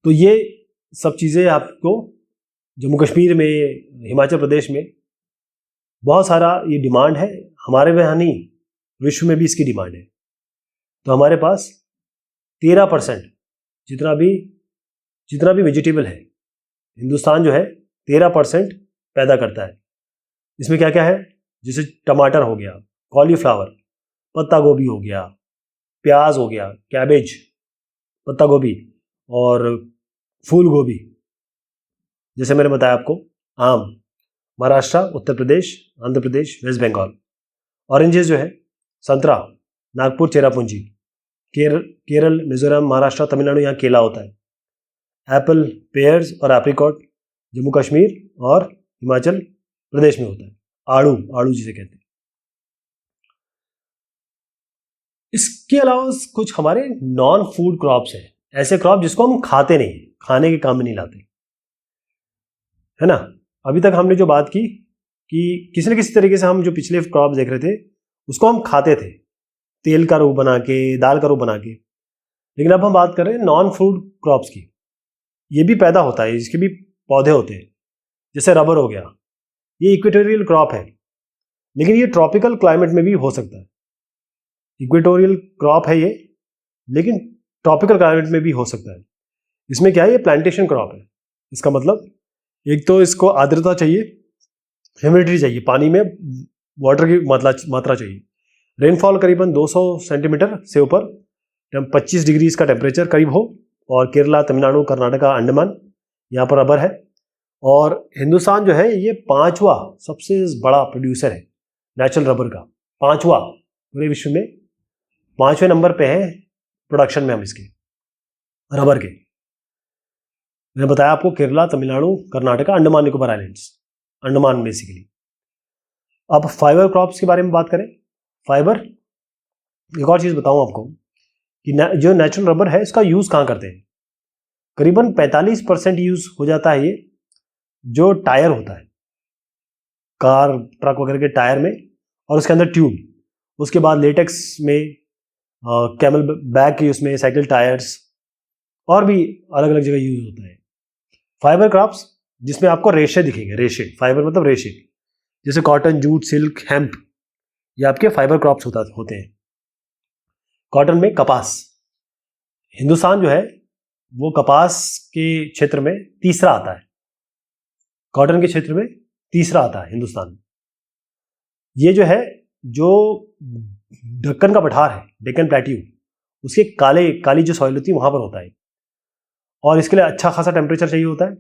तो ये सब चीज़ें आपको जम्मू कश्मीर में, हिमाचल प्रदेश में बहुत सारा ये डिमांड है। हमारे यहाँ नहीं, विश्व में भी इसकी डिमांड है। तो हमारे पास 13% जितना भी वेजिटेबल है, हिंदुस्तान जो है 13% पैदा करता है। इसमें क्या क्या है, जैसे टमाटर हो गया, कॉलीफ्लावर, पत्ता गोभी हो गया, प्याज हो गया, कैबेज, पत्ता गोभी और फूल गोभी। जैसे मैंने बताया आपको, आम, महाराष्ट्र, उत्तर प्रदेश, आंध्र प्रदेश, वेस्ट बंगाल। ऑरेंजेस जो है, संतरा नागपुर चेरापूंजी, केरल मिजोरम महाराष्ट्र तमिलनाडु, यहाँ केला होता है। एप्पल पेयर्स और एप्रिकॉट जम्मू कश्मीर और हिमाचल प्रदेश में होता है। आड़ू, आड़ू जिसे कहते हैं। इसके अलावा कुछ हमारे नॉन फूड क्रॉप्स हैं, ऐसे क्रॉप जिसको हम खाते नहीं, खाने के काम में नहीं लाते, है ना। अभी तक हमने जो बात की कि किसी न किसी तरीके से हम जो पिछले क्रॉप देख रहे थे उसको हम खाते थे, तेल का रूप बना के, दाल का रूप बना के। लेकिन अब हम बात कर रहे हैं नॉन फूड क्रॉप्स की। ये भी पैदा होता है, इसके भी पौधे होते हैं, जैसे रबर हो गया, ये इक्वेटोरियल क्रॉप है, लेकिन ये ट्रॉपिकल क्लाइमेट में भी हो सकता है। इक्वेटोरियल क्रॉप है ये, लेकिन ट्रॉपिकल क्लाइमेट में भी हो सकता है। इसमें क्या है, ये प्लांटेशन क्रॉप है। इसका मतलब एक तो इसको आर्द्रता चाहिए, ह्यूमिडिटी चाहिए, पानी में वाटर की मात्रा चाहिए। रेनफॉल करीबन 200 सेंटीमीटर से ऊपर, 25 डिग्री इसका टेम्परेचर करीब हो। और केरला, तमिलनाडु, कर्नाटका, अंडमान, यहाँ पर रबर है। और हिंदुस्तान जो है ये 5वां सबसे बड़ा प्रोड्यूसर है नेचुरल रबर का, 5वां पूरे विश्व में, 5वें नंबर पे है प्रोडक्शन में हम इसके रबर के। मैंने बताया आपको केरला, तमिलनाडु, कर्नाटका, अंडमान निकोबार आइलैंड्स, अंडमान बेसिकली। अब फाइबर क्रॉप्स के बारे में बात करें। फाइबर, एक और चीज़ बताऊं आपको कि जो नेचुरल रबर है इसका यूज़ कहाँ करते हैं। करीबन 45% यूज़ हो जाता है ये जो टायर होता है, कार ट्रक वगैरह के टायर में, और उसके अंदर ट्यूब। उसके बाद लेटेक्स में, कैमल बैग के उसमें, साइकिल टायर्स, और भी अलग अलग जगह यूज होता है। फाइबर क्रॉप्स जिसमें आपको रेशे दिखेंगे, रेशे, फाइबर मतलब रेशे, जैसे कॉटन, जूट, सिल्क, हेम्प, ये आपके फाइबर क्रॉप्स होते हैं। कॉटन में कपास, हिंदुस्तान जो है वो कपास के क्षेत्र में तीसरा आता है, कॉटन के क्षेत्र में तीसरा आता है हिंदुस्तान। ये जो है, जो दक्कन का पठार है, डेक्कन प्लेट्यू, उसके काली जो सॉइल होती है वहां पर होता है। और इसके लिए अच्छा खासा टेम्परेचर चाहिए होता है।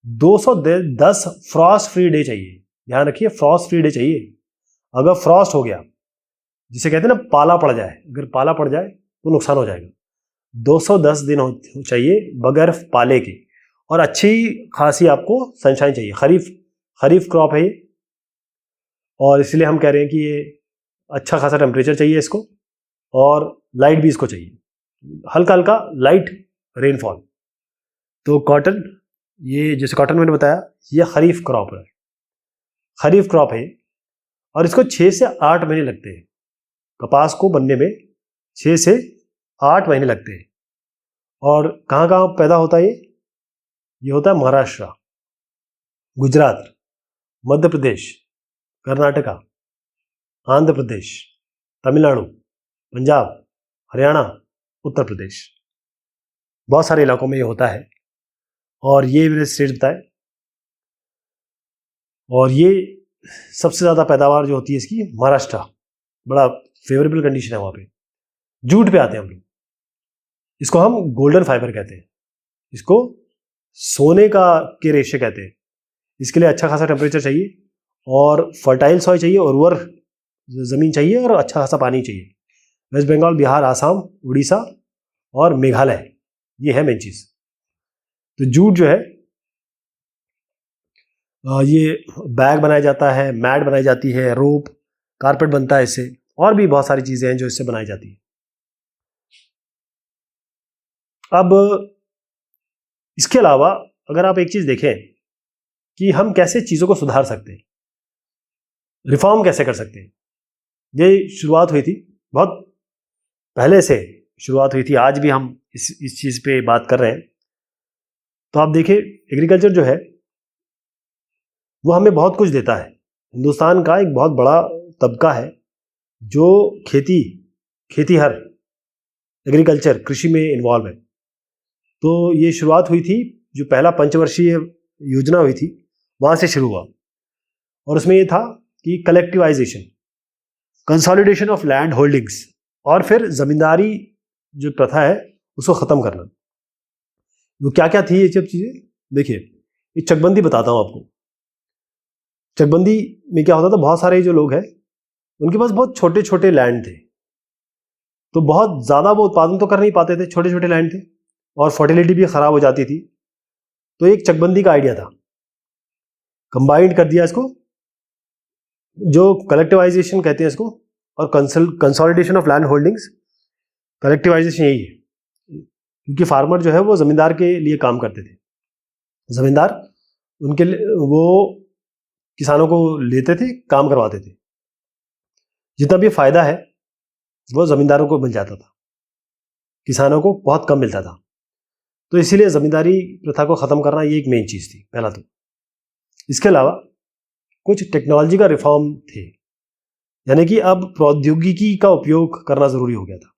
210 फ्रॉस्ट फ्री डे चाहिए, ध्यान रखिए, फ्रॉस्ट फ्री डे चाहिए। अगर फ्रॉस्ट हो गया, जिसे कहते हैं ना पाला पड़ जाए, अगर पाला पड़ जाए तो नुकसान हो जाएगा। 210 दिन चाहिए बगैर पाले के, और अच्छी खासी आपको सनशाइन चाहिए। खरीफ क्रॉप है ये, और इसलिए हम कह रहे हैं कि ये अच्छा खासा टेम्परेचर चाहिए इसको, और लाइट भी इसको चाहिए, हल्का हल्का लाइट रेनफॉल। तो कॉटन, ये जैसे कॉटन मैंने बताया, ये खरीफ क्रॉप है, और इसको 6 से 8 महीने लगते हैं। कपास को बनने में 6 से 8 महीने लगते हैं। और कहाँ कहाँ पैदा होता है ये होता है महाराष्ट्र, गुजरात, मध्य प्रदेश, कर्नाटका, आंध्र प्रदेश, तमिलनाडु, पंजाब, हरियाणा, उत्तर प्रदेश, बहुत सारे इलाकों में ये होता है। और ये मैंने स्टेट बताए। और ये सबसे ज़्यादा पैदावार जो होती है इसकी महाराष्ट्र, बड़ा फेवरेबल कंडीशन है वहाँ पे। जूट पे आते हैं हम लोग, इसको हम गोल्डन फाइबर कहते हैं, इसको सोने के रेशे कहते हैं। इसके लिए अच्छा खासा टेम्परेचर चाहिए, और फर्टाइल सॉइल चाहिए, उर्वर ज़मीन चाहिए, और अच्छा खासा पानी चाहिए। वेस्ट बंगाल, बिहार, आसाम, उड़ीसा और मेघालय, ये है मेन चीज़। तो जूट जो है, ये बैग बनाया जाता है, मैट बनाई जाती है, रोप, कारपेट बनता है इससे, और भी बहुत सारी चीज़ें हैं जो इससे बनाई जाती है। अब इसके अलावा अगर आप एक चीज़ देखें कि हम कैसे चीज़ों को सुधार सकते हैं, रिफॉर्म कैसे कर सकते हैं। ये शुरुआत हुई थी, बहुत पहले से शुरुआत हुई थी, आज भी हम इस चीज़ पे बात कर रहे हैं। तो आप देखिए, एग्रीकल्चर जो है वो हमें बहुत कुछ देता है। हिंदुस्तान का एक बहुत बड़ा तबका है जो खेतीहर, एग्रीकल्चर, कृषि में इन्वॉल्व है। तो ये शुरुआत हुई थी, जो पहला पंचवर्षीय योजना हुई थी वहाँ से शुरू हुआ, और उसमें ये था कि collectivisation, consolidation of land holdings, और फिर जमींदारी जो प्रथा है उसको ख़त्म करना। तो क्या क्या थी ये सब चीज़ें, देखिए, ये चकबंदी बताता हूँ आपको। चकबंदी में क्या होता था, बहुत सारे जो लोग हैं उनके पास बहुत छोटे छोटे लैंड थे, तो बहुत ज़्यादा वो उत्पादन तो कर नहीं पाते थे, छोटे छोटे लैंड थे और फर्टिलिटी भी ख़राब हो जाती थी। तो एक चकबंदी का आइडिया था, कंबाइंड कर दिया इसको, जो कलेक्टिवाइजेशन कहते हैं इसको, और consolidation of land holdings. Collectivisation यही है, क्योंकि फार्मर जो है वो ज़मींदार के लिए काम करते थे, ज़मींदार उनके लिए वो किसानों को लेते थे, काम करवाते थे, जितना भी फायदा है वो ज़मींदारों को मिल जाता था, किसानों को बहुत कम मिलता था। तो इसीलिए ज़मींदारी प्रथा को ख़त्म करना ये एक मेन चीज़ थी, पहला तो। इसके अलावा कुछ टेक्नोलॉजी का रिफॉर्म थे, यानी कि अब प्रौद्योगिकी का उपयोग करना ज़रूरी हो गया था।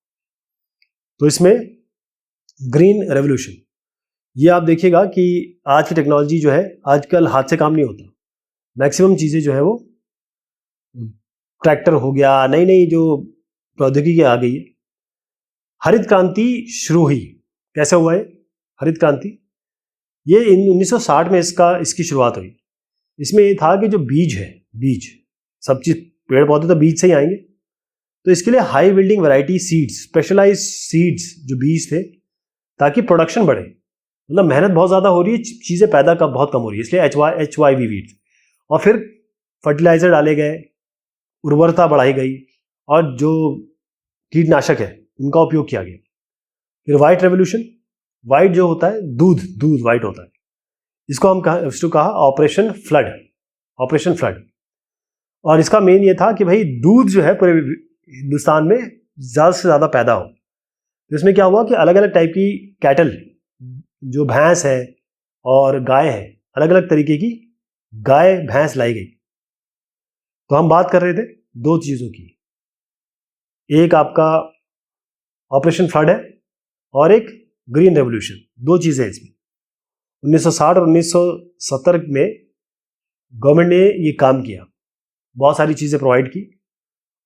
तो इसमें ग्रीन रेवोल्यूशन, ये आप देखिएगा कि आज की टेक्नोलॉजी जो है आजकल हाथ से काम नहीं होता, मैक्सिमम चीज़ें जो है वो ट्रैक्टर हो गया, नई नई जो प्रौद्योगिकी आ गई है। हरित क्रांति शुरू हुई, कैसे हुआ है हरित क्रांति? ये 1960 में इसकी शुरुआत हुई। इसमें ये था कि जो बीज है, बीज, सब चीज़ पेड़ पौधे तो बीज से ही आएंगे, तो इसके लिए high yielding variety seeds, specialize seeds जो बीज थे, ताकि प्रोडक्शन बढ़े। मतलब मेहनत बहुत ज़्यादा हो रही है, चीज़ें पैदा का बहुत कम हो रही है, इसलिए HYV वीड्स। और फिर फर्टिलाइजर डाले गए, उर्वरता बढ़ाई गई, और जो कीटनाशक है उनका उपयोग किया गया। फिर वाइट रेवोल्यूशन, वाइट जो होता है दूध वाइट होता है, इसको कहा ऑपरेशन फ्लड। और इसका मेन ये था कि भाई दूध जो है पूरे हिंदुस्तान में ज़्यादा से ज़्यादा पैदा हो। तो इसमें क्या हुआ कि अलग अलग टाइप की कैटल, जो भैंस है और गाय है, अलग अलग तरीके की गाय भैंस लाई गई। तो हम बात कर रहे थे दो चीज़ों की, एक आपका ऑपरेशन फ्लड है और एक ग्रीन रेवोल्यूशन, दो चीज़ें हैं इसमें। 1960 और 1970 में गवर्नमेंट ने ये काम किया, बहुत सारी चीज़ें प्रोवाइड की,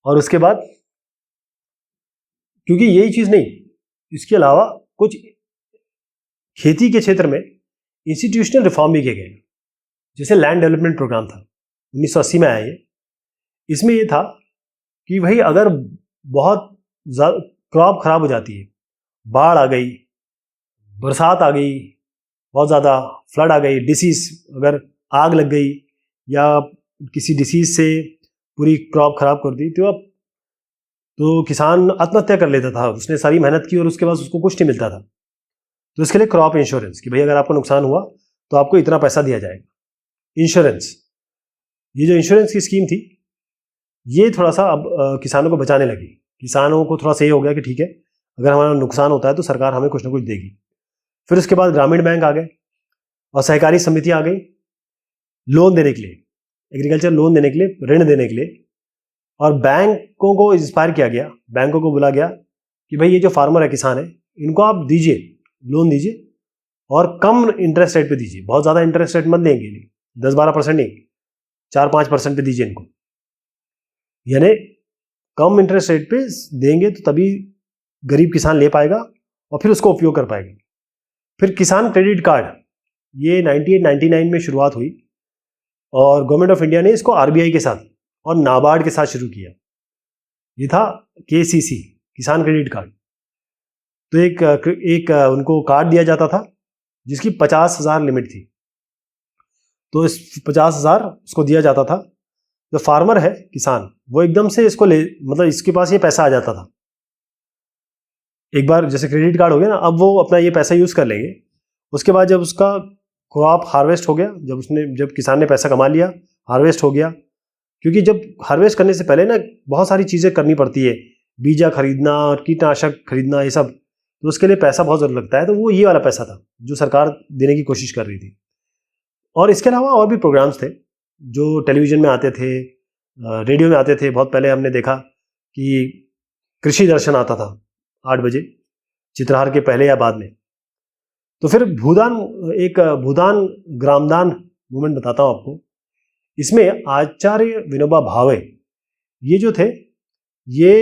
और उसके बाद क्योंकि यही चीज़ नहीं, इसके अलावा कुछ खेती के क्षेत्र में इंस्टीट्यूशनल रिफॉर्म भी किए गए, जैसे लैंड डेवलपमेंट प्रोग्राम था 1980 में आया ये। इसमें ये था कि भाई अगर बहुत क्रॉप खराब हो जाती है, बाढ़ आ गई, बरसात आ गई, बहुत ज़्यादा फ्लड आ गई, डिसीज़, अगर आग लग गई या किसी डिसीज़ से पूरी क्रॉप खराब कर दी, तो किसान आत्महत्या कर लेता था। उसने सारी मेहनत की और उसके बाद उसको कुछ नहीं मिलता था। तो इसके लिए क्रॉप इंश्योरेंस, कि भाई अगर आपको नुकसान हुआ तो आपको इतना पैसा दिया जाएगा, इंश्योरेंस। ये जो इंश्योरेंस की स्कीम थी, ये थोड़ा सा अब किसानों को बचाने लगी। किसानों को थोड़ा सा ये हो गया कि ठीक है, अगर हमारा नुकसान होता है तो सरकार हमें कुछ ना कुछ देगी। फिर उसके बाद ग्रामीण बैंक आ गए और सहकारी समिति आ गई लोन देने के लिए, एग्रीकल्चर लोन देने के लिए, ऋण देने के लिए। और बैंकों को इंस्पायर किया गया, बैंकों को बोला गया कि भाई ये जो फार्मर है, किसान है, इनको आप दीजिए, लोन दीजिए, और कम इंटरेस्ट रेट पे दीजिए। बहुत ज़्यादा इंटरेस्ट रेट मत देंगे, 10-12% नहीं, 4-5% पे दीजिए इनको। यानी कम इंटरेस्ट रेट पे देंगे तो तभी गरीब किसान ले पाएगा और फिर उसको उपयोग कर पाएगा। फिर किसान क्रेडिट कार्ड, ये 98-99 में शुरुआत हुई और गवर्नमेंट ऑफ इंडिया ने इसको RBI के साथ और नाबार्ड के साथ शुरू किया। ये था KCC, किसान क्रेडिट कार्ड। तो एक उनको कार्ड दिया जाता था जिसकी 50,000 लिमिट थी। तो इस 50,000 उसको दिया जाता था। जो फार्मर है, किसान, वो एकदम से इसको मतलब इसके पास ये पैसा आ जाता था। एक बार जैसे क्रेडिट कार्ड हो गया ना, अब वो अपना ये पैसा यूज़ कर लेंगे। उसके बाद जब उसका क्रॉप हार्वेस्ट हो गया, जब किसान ने पैसा कमा लिया, हार्वेस्ट हो गया, क्योंकि जब हार्वेस्ट करने से पहले ना बहुत सारी चीज़ें करनी पड़ती है, बीजा खरीदना और कीटनाशक खरीदना, ये सब, तो उसके लिए पैसा बहुत ज़रूर लगता है। तो वो ये वाला पैसा था जो सरकार देने की कोशिश कर रही थी। और इसके अलावा और भी प्रोग्राम्स थे जो टेलीविज़न में आते थे, रेडियो में आते थे। बहुत पहले हमने देखा कि कृषि दर्शन आता था 8 बजे, चित्रहार के पहले या बाद में। तो फिर भूदान ग्रामदान मूवमेंट बताता हूँ आपको। इसमें आचार्य विनोबा भावे, ये जो थे, ये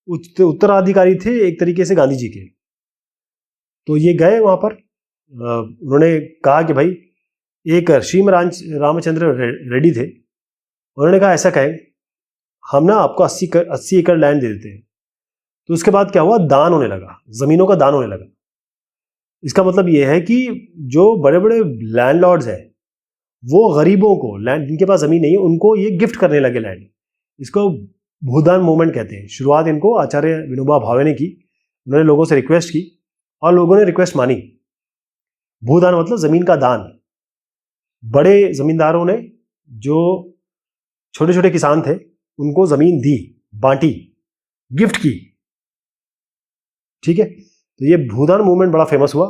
उत्तराधिकारी थे एक तरीके से गांधी जी के। तो ये गए वहाँ पर, उन्होंने कहा कि भाई, एक रामचंद्र रेड्डी थे, उन्होंने कहा ऐसा कहें, हम ना आपको 80 एकड़ लैंड दे देते हैं। तो उसके बाद क्या हुआ, दान होने लगा, ज़मीनों का दान होने लगा। इसका मतलब ये है कि जो बड़े बड़े लैंडलॉर्ड्स हैं वो गरीबों को, लैंड जिनके पास ज़मीन नहीं है उनको ये गिफ्ट करने लगे लैंड। इसको भूदान मूवमेंट कहते हैं। शुरुआत इनको आचार्य विनोबा भावे ने की। उन्होंने लोगों से रिक्वेस्ट की और लोगों ने रिक्वेस्ट मानी। भूदान मतलब ज़मीन का दान। बड़े ज़मींदारों ने जो छोटे छोटे किसान थे उनको ज़मीन दी, बांटी, गिफ्ट की। ठीक है, तो ये भूदान मूवमेंट बड़ा फेमस हुआ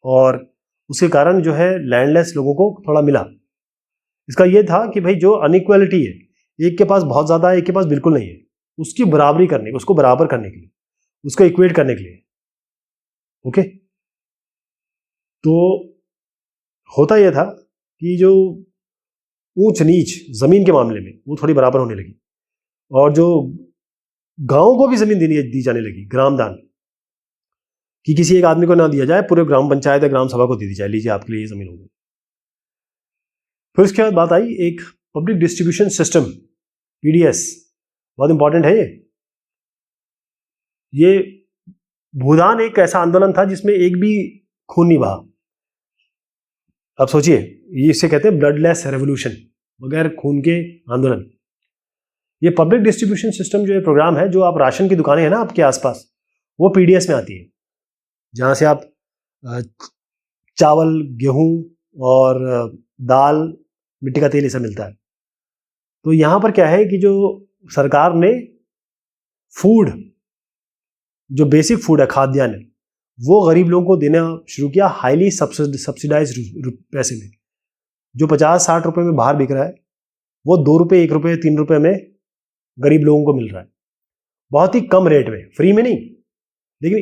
और उसके कारण जो है लैंडलेस लोगों को थोड़ा मिला। इसका ये था कि भाई जो अनइक्वालिटी है, एक के पास बहुत ज़्यादा है, एक के पास बिल्कुल नहीं है, उसकी बराबरी करने, उसको बराबर करने के लिए, उसको इक्वेट करने के लिए। ओके, तो होता यह था कि जो ऊंच नीच ज़मीन के मामले में वो थोड़ी बराबर होने लगी और जो गांवों को भी ज़मीन दी जाने लगी, ग्राम दान, कि किसी एक आदमी को ना दिया जाए, पूरे ग्राम पंचायत या ग्राम सभा को दे दी जाए, लीजिए आपके लिए ये ज़मीन होगी। फिर उसके बाद बात आई एक पब्लिक डिस्ट्रीब्यूशन सिस्टम, पीडीएस, बहुत इंपॉर्टेंट है ये भूदान एक ऐसा आंदोलन था जिसमें एक भी खून नहीं बहा। अब सोचिए, ये इसे कहते हैं ब्लडलेस रेवोल्यूशन, बगैर खून के आंदोलन। ये पब्लिक डिस्ट्रीब्यूशन सिस्टम जो ये प्रोग्राम है, जो आप राशन की दुकानें हैं ना आपके आसपास, वो पीडीएस में आती है, जहाँ से आप चावल, गेहूं और दाल, मिट्टी का तेल ये सब मिलता है। तो यहाँ पर क्या है कि जो सरकार ने फूड, जो बेसिक फूड है, खाद्यान्न, वो गरीब लोगों को देना शुरू किया हाईली सब्सिडाइज पैसे में। जो 50-60 रुपए में बाहर बिक रहा है वो 2 रुपये, 1 रुपये, 3 रुपये में गरीब लोगों को मिल रहा है, बहुत ही कम रेट में, फ्री में नहीं, लेकिन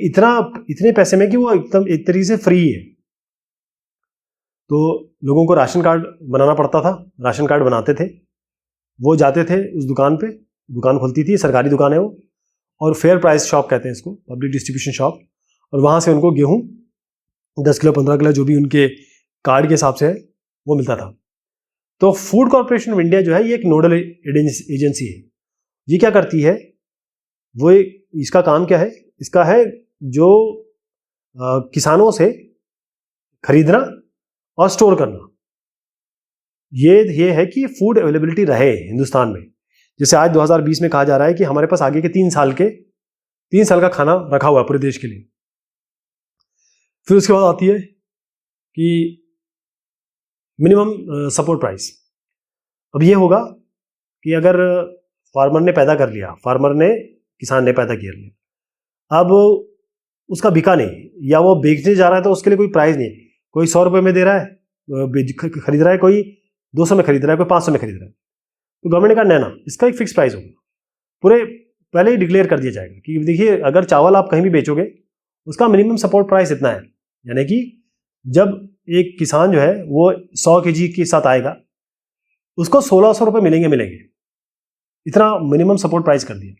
इतने पैसे में कि वो एकदम एक तरीके से फ्री है। तो लोगों को राशन कार्ड बनाना पड़ता था, राशन कार्ड बनाते थे, वो जाते थे उस दुकान पे, दुकान खुलती थी, सरकारी दुकान है वो, और फेयर प्राइस शॉप कहते हैं इसको, पब्लिक डिस्ट्रीब्यूशन शॉप, और वहाँ से उनको गेहूँ 10 किलो, 15 किलो, जो भी उनके कार्ड के हिसाब से है वो मिलता था। तो फूड कॉर्पोरेशन ऑफ इंडिया जो है ये एक नोडल एजेंसी है। ये क्या करती है, वो इसका काम क्या है, इसका है जो किसानों से खरीदना और स्टोर करना। ये है कि फूड अवेलेबिलिटी रहे हिंदुस्तान में। जैसे आज 2020 में कहा जा रहा है कि हमारे पास आगे के 3 साल का खाना रखा हुआ है पूरे देश के लिए। फिर उसके बाद आती है कि मिनिमम सपोर्ट प्राइस। अब ये होगा कि अगर फार्मर ने पैदा कर लिया, किसान ने पैदा किया लिया, अब उसका बिका नहीं या वो बेचने जा रहा है तो उसके लिए कोई प्राइस नहीं है। कोई 100 रुपये में दे रहा है, खरीद रहा है, कोई 200 में खरीद रहा है, कोई 500 में खरीद रहा है, तो गवर्नमेंट का नैना इसका एक फिक्स प्राइस होगा, पूरे पहले ही डिक्लेयर कर दिया जाएगा कि देखिए अगर चावल आप कहीं भी बेचोगे उसका मिनिमम सपोर्ट प्राइस इतना है। यानी कि जब एक किसान जो है वो 100 kg के साथ आएगा उसको 1600 रुपये मिलेंगे, इतना मिनिमम सपोर्ट प्राइस कर दिया।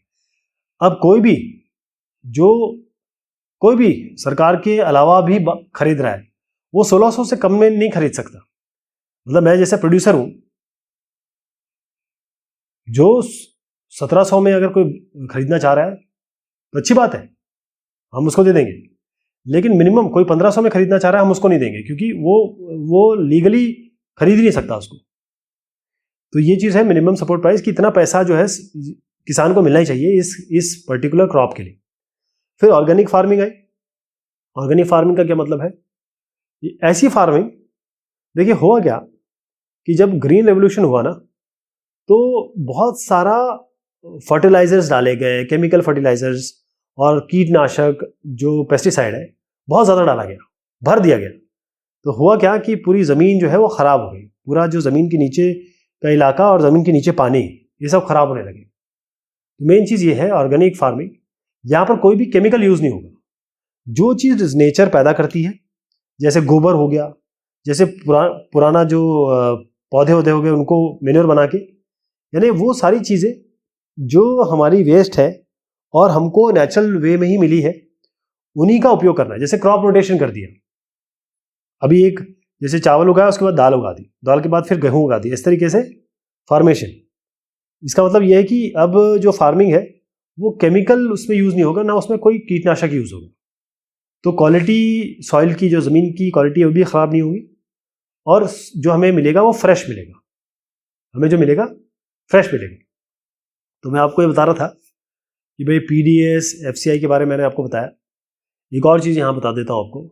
अब कोई भी सरकार के अलावा भी खरीद रहा है वो 1600 से कम में नहीं खरीद सकता। मतलब मैं जैसे प्रोड्यूसर हूं, जो 1700 में अगर कोई खरीदना चाह रहा है तो अच्छी बात है, हम उसको दे देंगे, लेकिन मिनिमम कोई 1500 में खरीदना चाह रहा है हम उसको नहीं देंगे, क्योंकि वो लीगली खरीद ही नहीं सकता उसको। तो ये चीज़ है मिनिमम सपोर्ट प्राइस कि इतना पैसा जो है किसान को मिलना ही चाहिए इस पर्टिकुलर क्रॉप के लिए। फिर ऑर्गेनिक फार्मिंग आई। ऑर्गेनिक फार्मिंग का क्या मतलब है, ऐसी फार्मिंग, देखिए हुआ क्या कि जब ग्रीन रेवोल्यूशन हुआ ना तो बहुत सारा फर्टिलाइजर्स डाले गए, केमिकल फर्टिलाइजर्स और कीटनाशक जो पेस्टिसाइड है बहुत ज़्यादा डाला गया, भर दिया गया। तो हुआ क्या कि पूरी ज़मीन जो है वो ख़राब हो गई, पूरा जो ज़मीन के नीचे का इलाका और ज़मीन के नीचे पानी, ये सब खराब होने लगे। मेन चीज़ ये है ऑर्गेनिक फार्मिंग, यहाँ पर कोई भी केमिकल यूज़ नहीं होगा। जो चीज़ नेचर पैदा करती है, जैसे गोबर हो गया, जैसे पुराना जो पौधे हो गए उनको मेन्योर बना के, यानी वो सारी चीज़ें जो हमारी वेस्ट है और हमको नेचुरल वे में ही मिली है उन्हीं का उपयोग करना है। जैसे क्रॉप रोटेशन कर दिया, अभी एक जैसे चावल उगाया उसके बाद दाल उगा दी, दाल के बाद फिर गेहूँ उगा दी, इस तरीके से फॉर्मेशन। इसका मतलब ये है कि अब जो फार्मिंग है वो केमिकल उसमें यूज़ नहीं होगा, ना उसमें कोई कीटनाशक यूज़ होगा। तो क्वालिटी सॉइल की, जो ज़मीन की क्वालिटी है वो भी ख़राब नहीं होगी, और जो हमें मिलेगा वो फ्रेश मिलेगा, हमें जो मिलेगा फ्रेश मिलेगा। तो मैं आपको ये बता रहा था कि भाई PDS FCI के बारे में मैंने आपको बताया। एक और चीज़ यहाँ बता देता हूँ आपको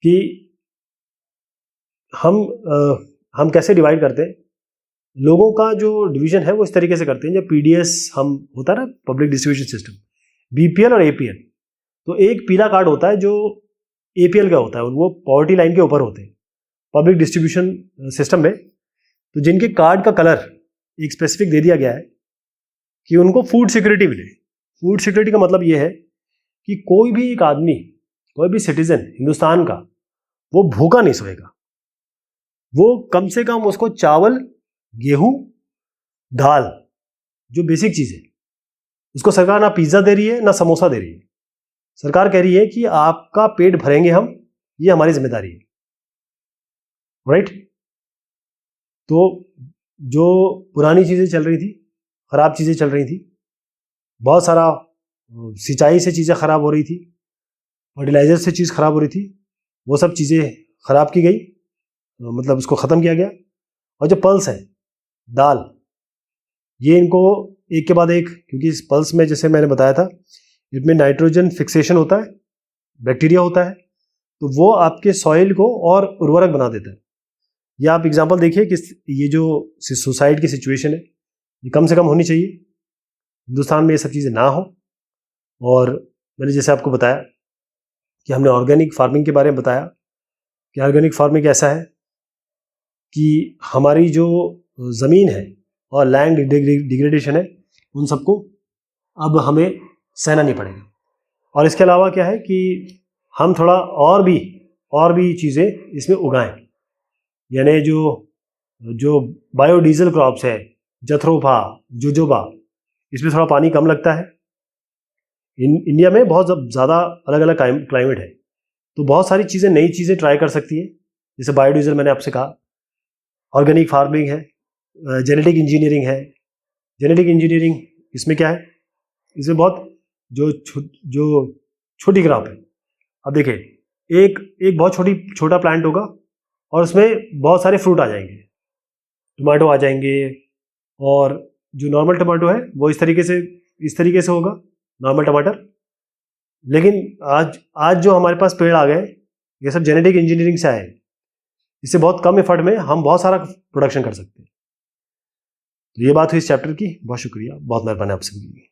कि हम कैसे डिवाइड करते हैं। लोगों का जो डिवीजन है वो इस तरीके से करते हैं, जब PDS हम होता है ना, पब्लिक डिस्ट्रीब्यूशन सिस्टम, BPL और APL। तो एक पीला कार्ड होता है जो APL का होता है, वो पॉवर्टी लाइन के ऊपर होते हैं पब्लिक डिस्ट्रीब्यूशन सिस्टम में। तो जिनके कार्ड का कलर एक स्पेसिफिक दे दिया गया है कि उनको फूड सिक्योरिटी मिले। फूड सिक्योरिटी का मतलब ये है कि कोई भी एक आदमी, कोई भी सिटीजन हिंदुस्तान का, वो भूखा नहीं सोएगा। वो कम से कम उसको चावल, गेहूं, दाल, जो बेसिक चीज़ है, उसको सरकार ना पिज्ज़ा दे रही है ना समोसा दे रही है। सरकार कह रही है कि आपका पेट भरेंगे हम, ये हमारी जिम्मेदारी है, राइट। तो जो पुरानी चीज़ें चल रही थी, ख़राब चीज़ें चल रही थी, बहुत सारा सिंचाई से चीज़ें ख़राब हो रही थी, फर्टिलाइज़र से चीज़ ख़राब हो रही थी, वो सब चीज़ें ख़राब की गई, मतलब उसको ख़त्म किया गया। और जो पल्स है, दाल, ये इनको एक के बाद एक, क्योंकि इस पल्स में जैसे मैंने बताया था, इसमें नाइट्रोजन फिक्सेशन होता है, बैक्टीरिया होता है, तो वो आपके सॉइल को और उर्वरक बना देता है। या आप एग्जांपल देखिए कि ये जो सुसाइड की सिचुएशन है, ये कम से कम होनी चाहिए, हिंदुस्तान में ये सब चीज़ें ना हो। और मैंने जैसे आपको बताया कि हमने ऑर्गेनिक फार्मिंग के बारे में बताया कि ऑर्गेनिक फार्मिंग ऐसा है कि हमारी जो ज़मीन है और लैंड डिग्रेडेशन है, उन सबको अब हमें सहना नहीं पड़ेगा। और इसके अलावा क्या है कि हम थोड़ा और भी चीज़ें इसमें उगाएं, यानी जो बायोडीजल क्रॉप्स है, जथरोफा, जोजोबा, इसमें थोड़ा पानी कम लगता है। इंडिया में बहुत ज़्यादा अलग अलग क्लाइमेट है, तो बहुत सारी चीज़ें, नई चीज़ें ट्राई कर सकती है। जैसे बायोडीजल मैंने आपसे कहा, ऑर्गेनिक फार्मिंग है, जेनेटिक इंजीनियरिंग है। जेनेटिक इंजीनियरिंग इसमें क्या है, इसमें बहुत जो छोटी क्रॉप है, अब देखिए एक बहुत छोटा प्लांट होगा और उसमें बहुत सारे फ्रूट आ जाएंगे, टमाटो आ जाएंगे, और जो नॉर्मल टमाटो है वो इस तरीके से होगा, नॉर्मल टमाटर। लेकिन आज जो हमारे पास पेड़ आ गए, ये सब जेनेटिक इंजीनियरिंग से आए, इससे बहुत कम एफर्ट में हम बहुत सारा प्रोडक्शन कर सकते हैं। तो ये बात हुई इस चैप्टर की। बहुत शुक्रिया, बहुत मेहरबानी आप सभी की।